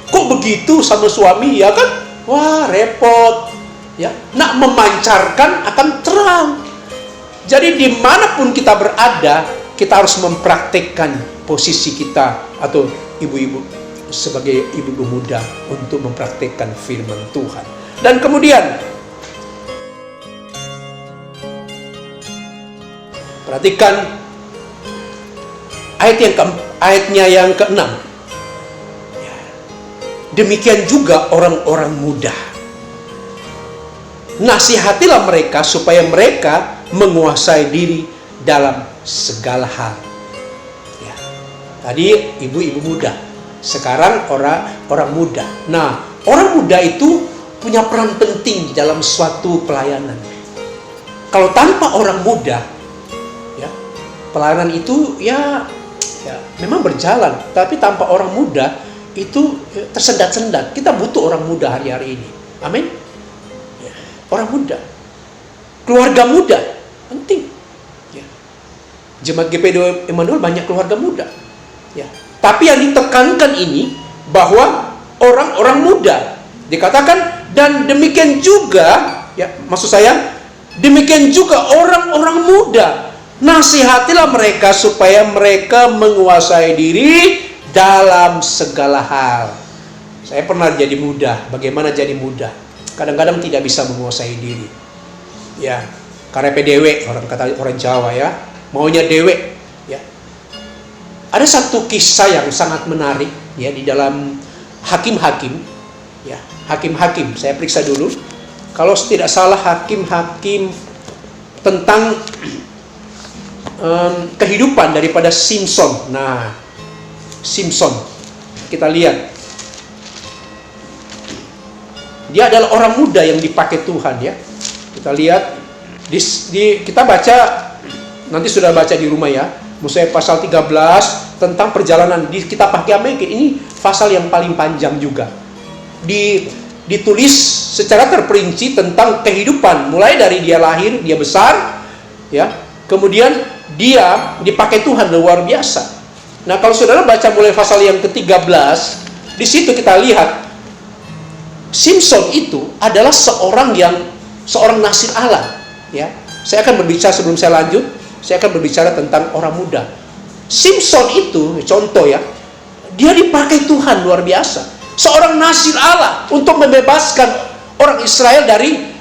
kok begitu sama suami, ya kan? Wah, repot, ya. Nak memancarkan akan terang. Jadi dimanapun kita berada, kita harus mempraktekkan posisi kita atau ibu-ibu sebagai ibu-ibu muda untuk mempraktekkan firman Tuhan. Dan kemudian perhatikan ayatnya yang ke-6. Demikian juga orang-orang muda, nasihatilah mereka supaya mereka menguasai diri dalam segala hal. Ya. Tadi ibu-ibu muda, sekarang orang muda. Nah, orang muda itu punya peran penting di dalam suatu pelayanan. Kalau tanpa orang muda, ya, pelayanan itu ya memang berjalan, tapi tanpa orang muda itu tersendat-sendat. Kita butuh orang muda hari-hari ini. Amin. Ya, orang muda, keluarga muda penting. Ya. Jemaat GP2 Emmanuel banyak keluarga muda. Ya. Tapi yang ditekankan ini bahwa orang-orang muda dikatakan, dan demikian juga, ya, maksud saya demikian juga orang-orang muda, nasihatilah mereka supaya mereka menguasai diri dalam segala hal. Saya pernah jadi muda. Bagaimana jadi muda? Kadang-kadang tidak bisa menguasai diri. Ya, karepe dewe, orang Jawa, ya. Maunya dewe, ya. Ada satu kisah yang sangat menarik, ya, di dalam Hakim-Hakim, ya. Hakim-Hakim, saya periksa dulu. Kalau tidak salah Hakim-Hakim tentang kehidupan daripada Simpson. Nah, Simpson, kita lihat, dia adalah orang muda yang dipakai Tuhan, ya. Kita lihat kita baca, nanti sudah baca di rumah, ya. Misalnya pasal 13 tentang perjalanan di kitab Hakim-Hakim, ini pasal yang paling panjang juga. Ditulis secara terperinci tentang kehidupan, mulai dari dia lahir, dia besar, ya. Kemudian dia dipakai Tuhan luar biasa. Nah, kalau saudara baca mulai pasal yang ke-13, di situ kita lihat Simpson itu adalah seorang nasir Allah, ya. Saya akan berbicara, sebelum saya lanjut, saya akan berbicara tentang orang muda. Simpson itu contoh, ya. Dia dipakai Tuhan luar biasa. Seorang nasir Allah untuk membebaskan orang Israel dari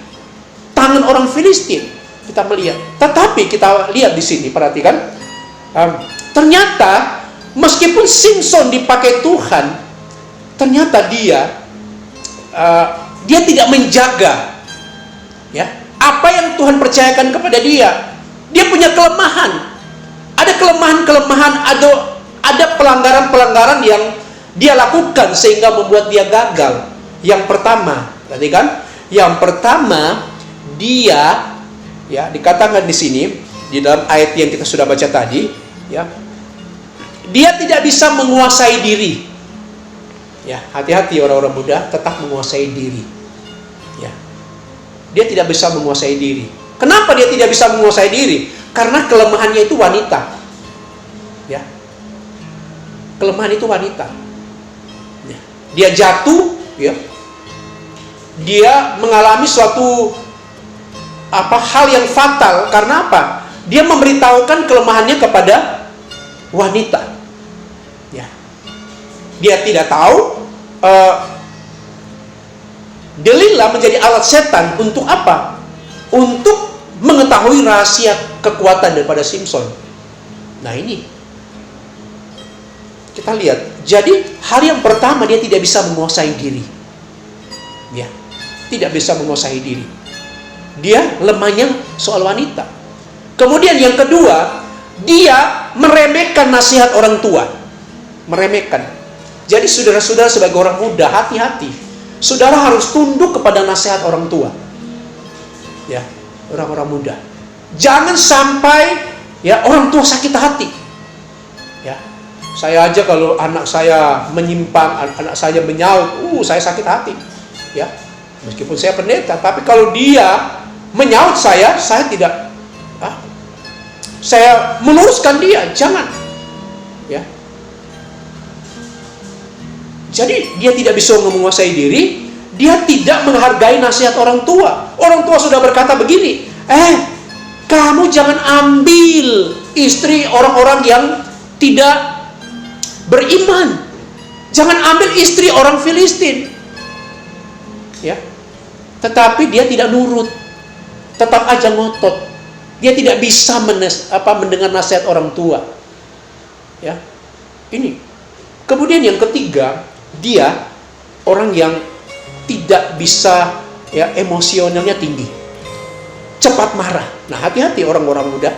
tangan orang Filistin. Kita melihat. Tetapi kita lihat di sini, perhatikan, ternyata meskipun Simpson dipakai Tuhan, ternyata dia tidak menjaga, ya, apa yang Tuhan percayakan kepada dia. Dia punya kelemahan. Ada kelemahan-kelemahan, ada pelanggaran-pelanggaran yang dia lakukan sehingga membuat dia gagal. Yang pertama, perhatikan, Yang pertama, dia, ya, dikatakan di sini di dalam ayat yang kita sudah baca tadi, ya, dia tidak bisa menguasai diri. Ya, hati-hati orang-orang muda tetap menguasai diri. Ya, dia tidak bisa menguasai diri. Kenapa dia tidak bisa menguasai diri? Karena kelemahannya itu wanita. Ya, kelemahan itu wanita. Ya, dia jatuh, ya, dia mengalami suatu hal yang fatal. Karena apa? Dia memberitahukan kelemahannya kepada wanita. Ya, dia tidak tahu. Delilah menjadi alat setan untuk apa? Untuk mengetahui rahasia kekuatan daripada Samson. Nah, ini kita lihat. Jadi hal yang pertama, dia tidak bisa menguasai diri. Ya, tidak bisa menguasai diri. Dia lemahnya soal wanita. Kemudian yang kedua, dia meremehkan nasihat orang tua. Meremehkan. Jadi saudara-saudara sebagai orang muda, hati-hati. Saudara harus tunduk kepada nasihat orang tua. Ya, orang-orang muda. Jangan sampai, ya, orang tua sakit hati. Ya, saya aja kalau anak saya menyimpang, anak saya menyaut, saya sakit hati. Ya, meskipun saya pendeta, tapi kalau dia menyaut saya tidak, saya meluruskan dia, jangan. Ya. Jadi dia tidak bisa menguasai diri, dia tidak menghargai nasihat orang tua. Orang tua sudah berkata begini, kamu jangan ambil istri orang-orang yang tidak beriman. Jangan ambil istri orang Filistin. Ya. Tetapi dia tidak nurut. Tetap aja ngotot. Dia tidak bisa mendengar nasihat orang tua. Ya. Ini. Kemudian yang ketiga, dia orang yang tidak bisa, ya, emosionalnya tinggi. Cepat marah. Nah, hati-hati orang-orang muda.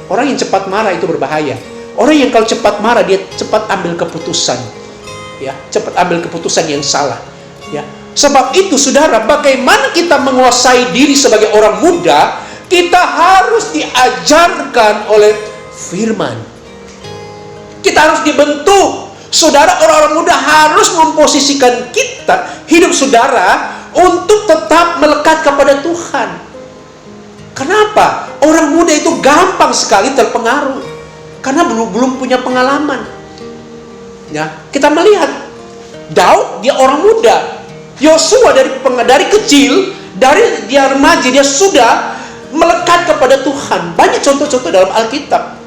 Orang yang cepat marah itu berbahaya. Orang yang kalau cepat marah, dia cepat ambil keputusan. Ya, cepat ambil keputusan yang salah. Ya. Sebab itu, saudara, bagaimana kita menguasai diri sebagai orang muda, kita harus diajarkan oleh firman. Kita harus dibentuk. Saudara, orang-orang muda harus memposisikan kita, hidup saudara, untuk tetap melekat kepada Tuhan. Kenapa? Orang muda itu gampang sekali terpengaruh. Karena belum punya pengalaman. Ya, kita melihat Daud, dia orang muda. Yosua dari kecil, dari dia remaja, dia sudah melekat kepada Tuhan. Banyak contoh-contoh dalam Alkitab.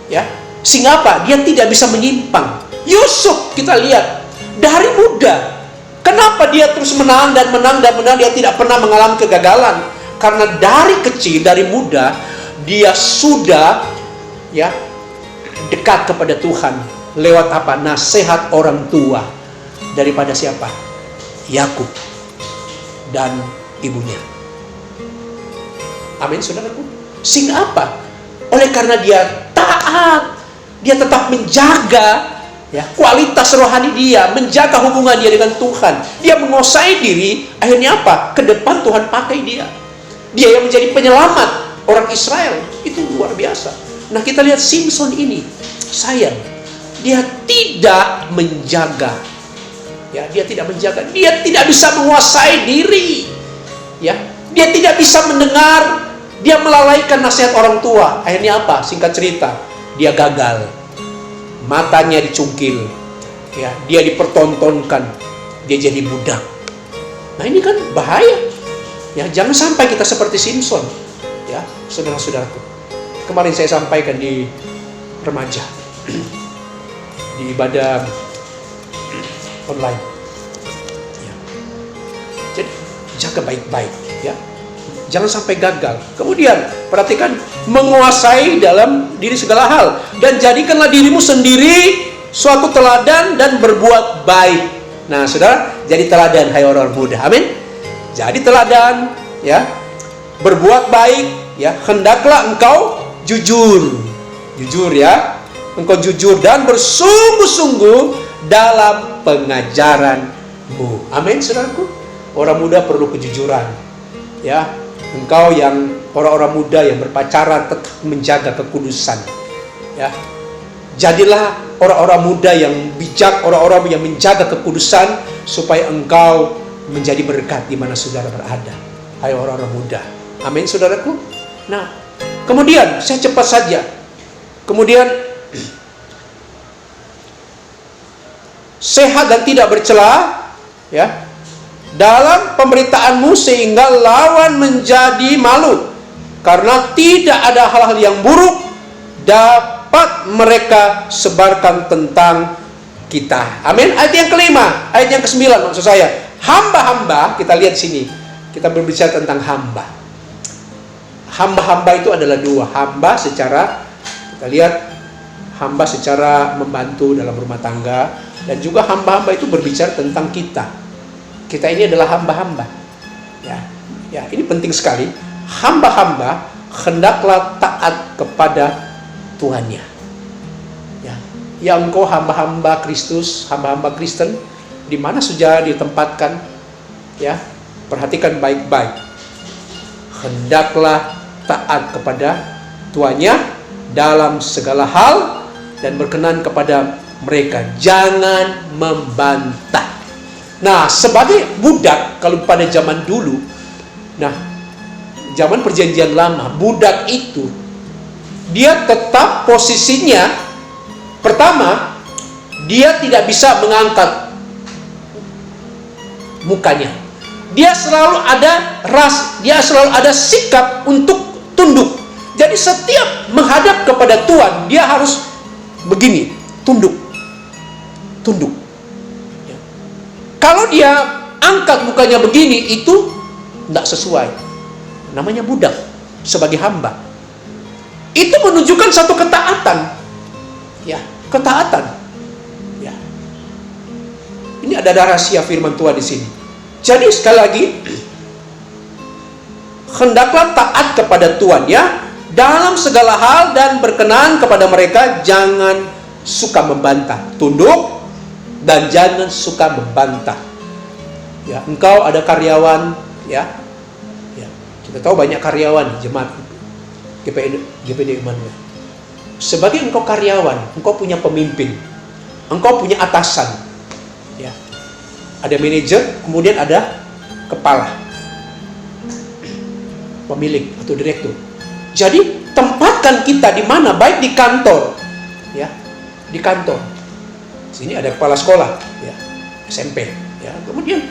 Ya, sehingga apa? Dia tidak bisa menyimpang. Yusuf kita lihat dari muda. Kenapa dia terus menang dan menang, dia tidak pernah mengalami kegagalan? Karena dari kecil, dari muda, dia sudah, ya, dekat kepada Tuhan. Lewat apa? Nasihat orang tua. Daripada siapa? Yakub dan ibunya. Amin, saudaraku. Sehingga apa? Oleh karena dia taat, dia tetap menjaga, ya, kualitas rohani dia, menjaga hubungan dia dengan Tuhan. Dia menguasai diri, akhirnya apa? Ke depan Tuhan pakai dia. Dia yang menjadi penyelamat orang Israel. Itu luar biasa. Nah, kita lihat Samson ini, sayang, dia tidak menjaga. Ya, dia tidak menjaga. Dia tidak bisa menguasai diri. Ya, dia tidak bisa mendengar. Dia melalaikan nasihat orang tua. Akhirnya apa? Singkat cerita, dia gagal. Matanya dicungkil. Ya, dia dipertontonkan. Dia jadi budak. Nah, ini kan bahaya. Ya, jangan sampai kita seperti Samson. Ya, saudara-saudaraku. Kemarin saya sampaikan di remaja. Di ibadah online. Ya. Jadi jaga baik-baik, ya. Jangan sampai gagal. Kemudian perhatikan, menguasai dalam diri segala hal, dan jadikanlah dirimu sendiri suatu teladan dan berbuat baik. Nah, saudara, jadi teladan, hai orang muda. Amin. Jadi teladan, ya. Berbuat baik, ya. Hendaklah engkau jujur. Jujur, ya. Engkau jujur dan bersungguh-sungguh dalam pengajaranmu. Amin, saudaraku. orang muda perlu kejujuran. Ya, engkau yang orang-orang muda yang berpacaran tetap menjaga kekudusan. Ya, jadilah orang-orang muda yang bijak, orang-orang yang menjaga kekudusan, supaya engkau menjadi berkat di mana saudara berada. Hai orang-orang muda. Amin, saudaraku. Nah, kemudian saya cepat saja. Kemudian sehat dan tidak bercela, ya, dalam pemberitaanmu sehingga lawan menjadi malu, karena tidak ada hal-hal yang buruk dapat mereka sebarkan tentang kita. Amin. Ayat yang kelima, ayat yang ke-9 maksud saya. Hamba-hamba, kita lihat sini. Kita berbicara tentang hamba. Hamba-hamba itu adalah dua. Hamba secara, kita lihat, hamba secara membantu dalam rumah tangga, dan juga hamba-hamba itu berbicara tentang kita. Kita ini adalah hamba-hamba. Ya, ini penting sekali. Hamba-hamba hendaklah taat kepada Tuhannya. Ya, engkau hamba-hamba Kristus, hamba-hamba Kristen, di mana saja ditempatkan, ya, perhatikan baik-baik. Hendaklah taat kepada Tuhannya dalam segala hal dan berkenan kepada mereka. Jangan membantah. Nah, sebagai budak, kalau pada zaman dulu, nah, zaman perjanjian lama, budak itu dia tetap posisinya, pertama, dia tidak bisa mengangkat mukanya. Dia selalu ada sikap untuk tunduk. Jadi setiap menghadap kepada Tuhan, dia harus begini, tunduk. Ya. Kalau dia angkat mukanya begini, itu tidak sesuai. Namanya budak sebagai hamba. Itu menunjukkan satu ketaatan. Ya, ketaatan. Ya. Ini ada rahasia firman Tuhan di sini. Jadi sekali lagi, hendaklah taat kepada Tuhan, ya, dalam segala hal dan berkenan kepada mereka. Jangan suka membantah, tunduk dan jangan suka membantah. Ya, engkau ada karyawan, ya. Kita tahu banyak karyawan jemaat GPD Immanuel. Sebagai engkau karyawan, engkau punya pemimpin, engkau punya atasan, ya. Ada manajer, kemudian ada kepala, pemilik atau direktur. Jadi tempatkan kita di mana? Baik di kantor, ya, di kantor. Sini ada kepala sekolah, ya, SMP, ya. Kemudian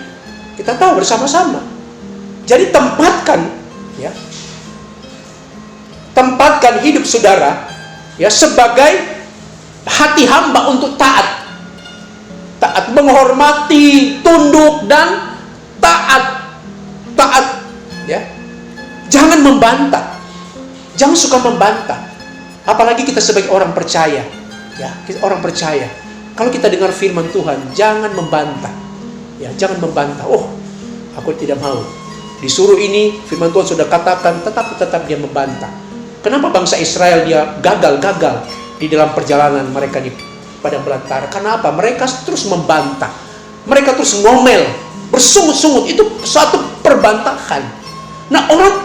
kita tahu bersama-sama. Jadi tempatkan, ya, tempatkan hidup saudara, ya, sebagai hati hamba untuk taat, menghormati, tunduk dan taat, ya. Jangan membantah, jangan suka membantah. Apalagi kita sebagai orang percaya, ya, kita orang percaya. Kalau kita dengar firman Tuhan, jangan membantah, ya, jangan membantah. Oh, aku tidak mau. Disuruh ini, firman Tuhan sudah katakan, tetap dia membantah. Kenapa bangsa Israel dia gagal di dalam perjalanan mereka di padang belantara? Karena apa? Mereka terus membantah, mereka terus ngomel, bersungut-sungut. Itu suatu perbantahan. Nah, orang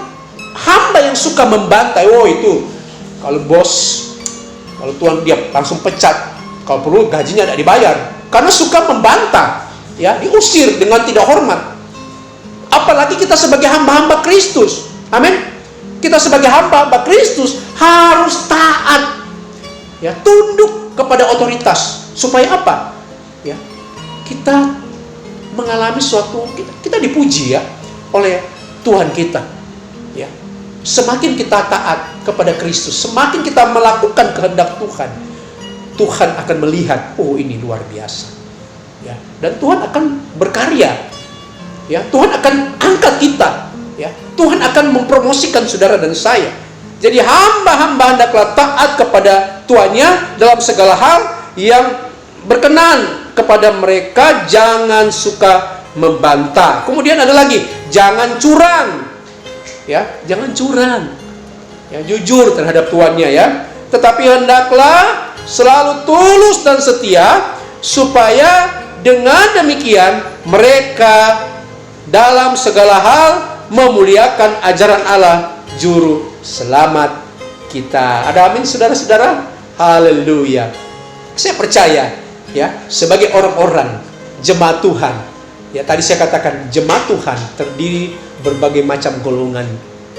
hamba yang suka membantah, oh itu kalau bos, kalau Tuhan dia langsung pecat, kalau perlu gajinya tidak dibayar, karena suka membantah, ya, diusir dengan tidak hormat. Apalagi kita sebagai hamba-hamba Kristus. Amin. Kita sebagai hamba-hamba Kristus harus taat, ya, tunduk kepada otoritas. Supaya apa? Ya, kita mengalami suatu, kita dipuji, ya, oleh Tuhan kita. Ya. Semakin kita taat kepada Kristus, semakin kita melakukan kehendak Tuhan, Tuhan akan melihat, oh ini luar biasa. Ya, dan Tuhan akan berkarya. Ya, Tuhan akan angkat kita, ya. Tuhan akan mempromosikan saudara dan saya. Jadi hamba-hamba hendaklah taat kepada tuannya dalam segala hal yang berkenan kepada mereka. Jangan suka membantah. Kemudian ada lagi, jangan curang, ya, jangan curang, ya, jujur terhadap tuannya, ya. Tetapi hendaklah selalu tulus dan setia, supaya dengan demikian mereka dalam segala hal memuliakan ajaran Allah juru selamat kita. Ada amin saudara-saudara? Haleluya. Saya percaya ya, sebagai orang-orang jemaat Tuhan, ya tadi saya katakan jemaat Tuhan terdiri berbagai macam golongan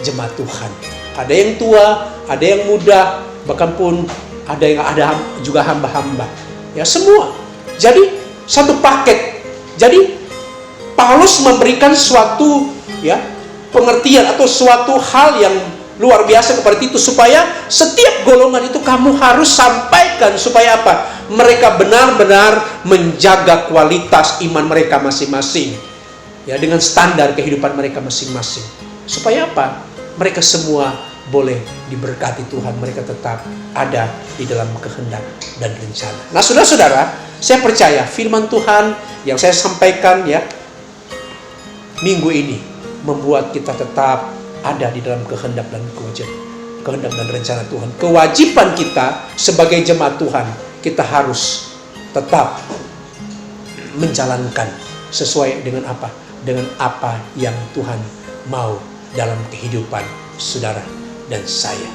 jemaat Tuhan. Ada yang tua, ada yang muda, bahkan pun ada juga hamba-hamba. Ya semua. Jadi satu paket. Jadi Paulus memberikan suatu ya pengertian atau suatu hal yang luar biasa seperti itu, supaya setiap golongan itu kamu harus sampaikan supaya apa? Mereka benar-benar menjaga kualitas iman mereka masing-masing. Ya, dengan standar kehidupan mereka masing-masing. Supaya apa? Mereka semua boleh diberkati Tuhan, mereka tetap ada di dalam kehendak dan rencana. Nah, saudara-saudara, saya percaya firman Tuhan yang saya sampaikan ya minggu ini membuat kita tetap ada di dalam kehendak dan kehendak dan rencana Tuhan. Kewajiban kita sebagai jemaat Tuhan, kita harus tetap menjalankan sesuai dengan apa? Dengan apa yang Tuhan mau dalam kehidupan saudara dan saya.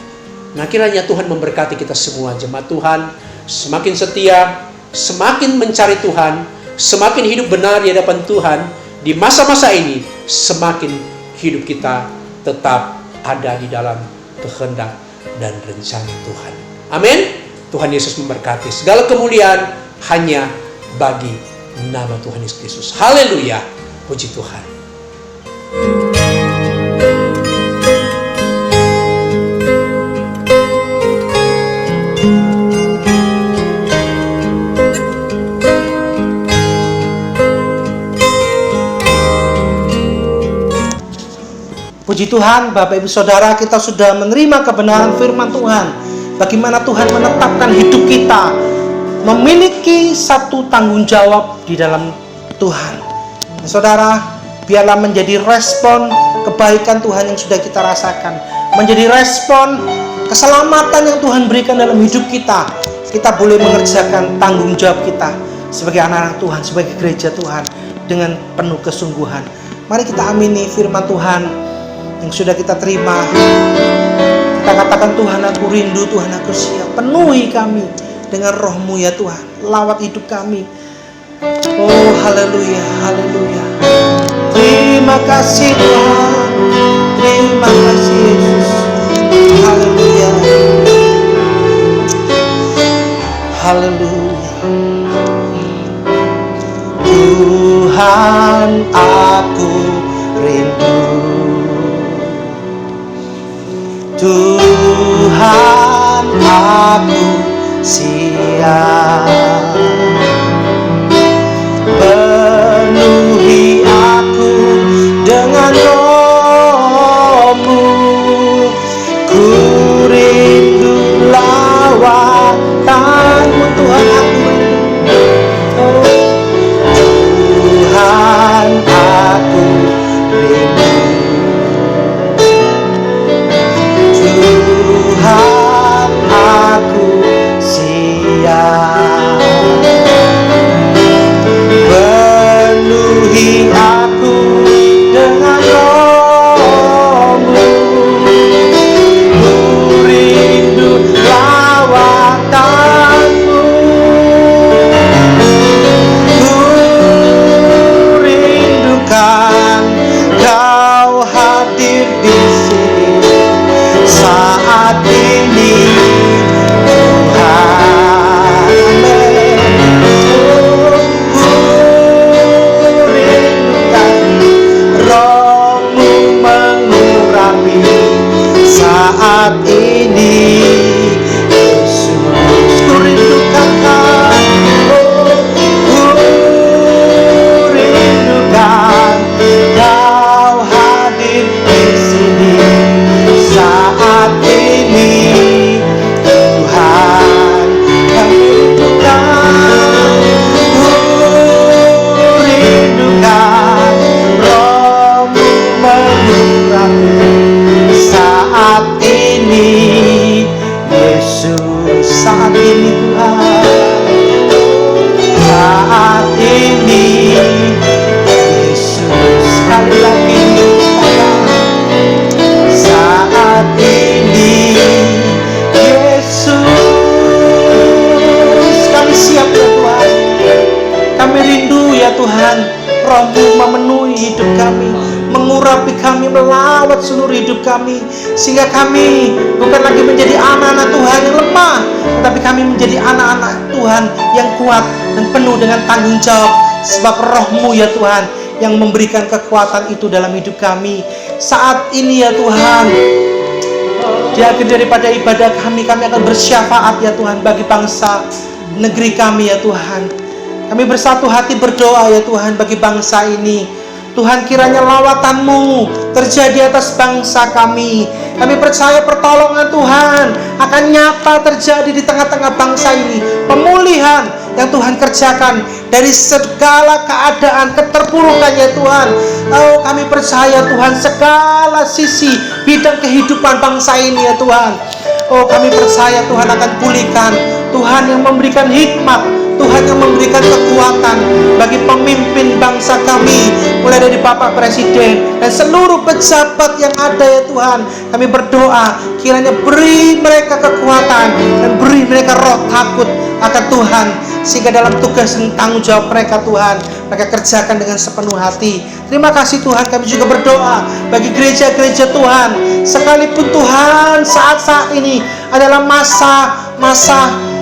Nah, kiranya Tuhan memberkati kita semua jemaat Tuhan, semakin setia, semakin mencari Tuhan, semakin hidup benar di hadapan Tuhan. Di masa-masa ini, semakin hidup kita tetap ada di dalam kehendak dan rencana Tuhan. Amin. Tuhan Yesus memberkati. Segala kemuliaan hanya bagi nama Tuhan Yesus Kristus. Haleluya. Puji Tuhan. Puji Tuhan, Bapak Ibu Saudara, kita sudah menerima kebenaran firman Tuhan. Bagaimana Tuhan menetapkan hidup kita memiliki satu tanggung jawab di dalam Tuhan. Nah, saudara, biarlah menjadi respon kebaikan Tuhan yang sudah kita rasakan, menjadi respon keselamatan yang Tuhan berikan dalam hidup kita. Kita boleh mengerjakan tanggung jawab kita sebagai anak-anak Tuhan, sebagai gereja Tuhan dengan penuh kesungguhan. Mari kita amini firman Tuhan yang sudah kita terima. Kita katakan, Tuhan aku rindu, Tuhan aku siap. Penuhi kami dengan roh-Mu ya Tuhan. Lawat hidup kami. Oh haleluya, haleluya. Terima kasih Tuhan. Terima kasih Yesus. Haleluya. Haleluya. Tuhan aku rindu. Tuhan aku siap. Penuhi aku dengan roh-Mu. Ku rindu lawatan-Mu Tuhan, aku rindu. Tuhan aku rindu. Tuhan aku siap. Penuhi aku dengan roh-Mu. Ku rindu lawatan-Mu. Ku rindukan Kau hadir di sini saat ini Tuhan. Ku rindukan roh-Mu mengurapi saat ini Yesus. Ku rindukan ku rindukan Kau hadir di sini saat ini rawat seluruh hidup kami, sehingga kami bukan lagi menjadi anak-anak Tuhan yang lemah, tetapi kami menjadi anak-anak Tuhan yang kuat dan penuh dengan tanggung jawab, sebab Roh-Mu ya Tuhan yang memberikan kekuatan itu dalam hidup kami. Saat ini ya Tuhan, di akhir daripada ibadah kami akan bersyafaat ya Tuhan bagi bangsa negeri kami ya Tuhan. Kami bersatu hati berdoa ya Tuhan bagi bangsa ini. Tuhan, kiranya lawatan-Mu terjadi atas bangsa kami. Kami percaya pertolongan Tuhan akan nyata terjadi di tengah-tengah bangsa ini. Pemulihan yang Tuhan kerjakan dari segala keadaan keterpurukan ya Tuhan. Oh, kami percaya Tuhan, segala sisi bidang kehidupan bangsa ini ya Tuhan. Oh, kami percaya Tuhan akan pulihkan. Tuhan yang memberikan hikmat, Tuhan yang memberikan kekuatan bagi pemimpin bangsa kami, mulai dari Bapak Presiden dan seluruh pejabat yang ada ya Tuhan. Kami berdoa, kiranya beri mereka kekuatan dan beri mereka roh takut akan Tuhan, sehingga dalam tugas dan tanggung jawab mereka Tuhan, mereka kerjakan dengan sepenuh hati. Terima kasih Tuhan. Kami juga berdoa bagi gereja-gereja Tuhan, sekalipun Tuhan saat-saat ini adalah masa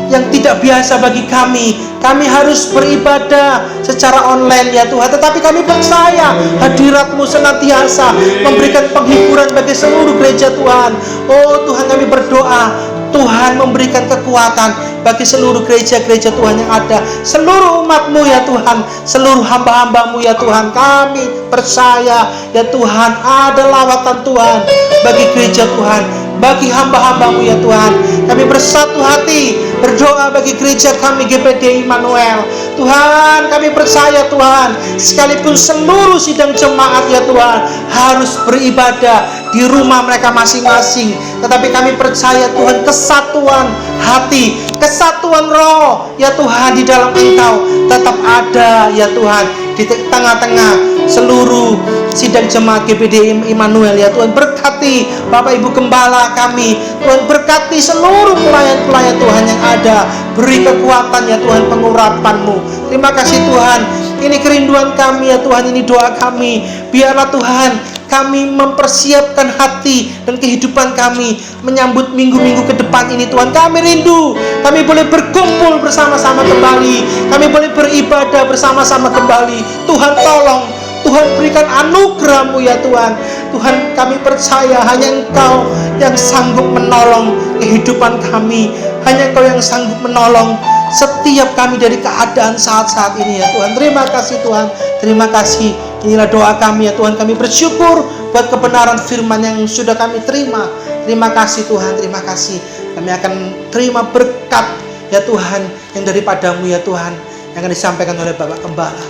yang tidak biasa bagi kami. Kami harus beribadah secara online ya Tuhan, tetapi kami percaya hadirat-Mu senantiasa memberikan penghiburan bagi seluruh gereja Tuhan. Oh Tuhan, kami berdoa Tuhan memberikan kekuatan bagi seluruh gereja-gereja Tuhan yang ada, seluruh umat-Mu ya Tuhan, seluruh hamba-hamba-Mu ya Tuhan. Kami percaya ya Tuhan, ada lawatan Tuhan bagi gereja Tuhan, bagi hamba-hamba-Mu ya Tuhan. Kami bersatu hati berdoa bagi gereja kami GPD Immanuel. Tuhan, kami percaya Tuhan, sekalipun seluruh sidang jemaat ya Tuhan harus beribadah di rumah mereka masing-masing, tetapi kami percaya Tuhan, kesatuan hati, kesatuan roh ya Tuhan di dalam Engkau tetap ada ya Tuhan di tengah-tengah seluruh sidang jemaat GPD Immanuel ya Tuhan. Berkati Bapak Ibu Gembala kami Tuhan, berkati seluruh pelayan-pelayan Tuhan yang ada, beri kekuatan ya Tuhan, pengurapan-Mu. Terima kasih Tuhan, ini kerinduan kami ya Tuhan, ini doa kami. Biarlah Tuhan kami mempersiapkan hati dan kehidupan kami menyambut minggu-minggu ke depan ini Tuhan. Kami rindu, kami boleh berkumpul bersama-sama kembali, kami boleh beribadah bersama-sama kembali. Tuhan tolong, Tuhan berikan anugerah-Mu ya Tuhan. Tuhan, kami percaya hanya Engkau yang sanggup menolong kehidupan kami, hanya Engkau yang sanggup menolong setiap kami dari keadaan saat-saat ini ya Tuhan. Terima kasih Tuhan, terima kasih. Inilah doa kami ya Tuhan. Kami bersyukur buat kebenaran firman yang sudah kami terima. Terima kasih Tuhan, terima kasih. Kami akan terima berkat ya Tuhan yang daripada-Mu ya Tuhan, yang akan disampaikan oleh Bapak Gembala.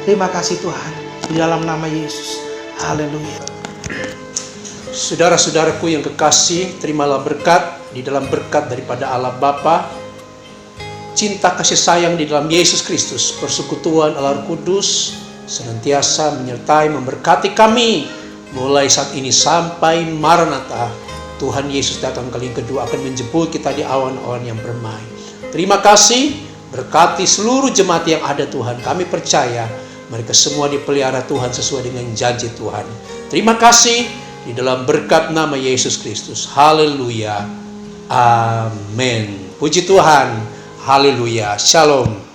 Terima kasih Tuhan, di dalam nama Yesus. Haleluya. Saudara-saudaraku yang kekasih, terimalah berkat di dalam berkat daripada Allah Bapa, cinta kasih sayang di dalam Yesus Kristus, persekutuan Allah Roh Kudus senantiasa menyertai memberkati kami mulai saat ini sampai Maranatha. Tuhan Yesus datang kali yang kedua akan menjemput kita di awan-awan yang bermain. Terima kasih, berkati seluruh jemaat yang ada Tuhan. Kami percaya mereka semua dipelihara Tuhan sesuai dengan janji Tuhan. Terima kasih di dalam berkat nama Yesus Kristus. Haleluya. Amin. Puji Tuhan. Haleluya. Shalom.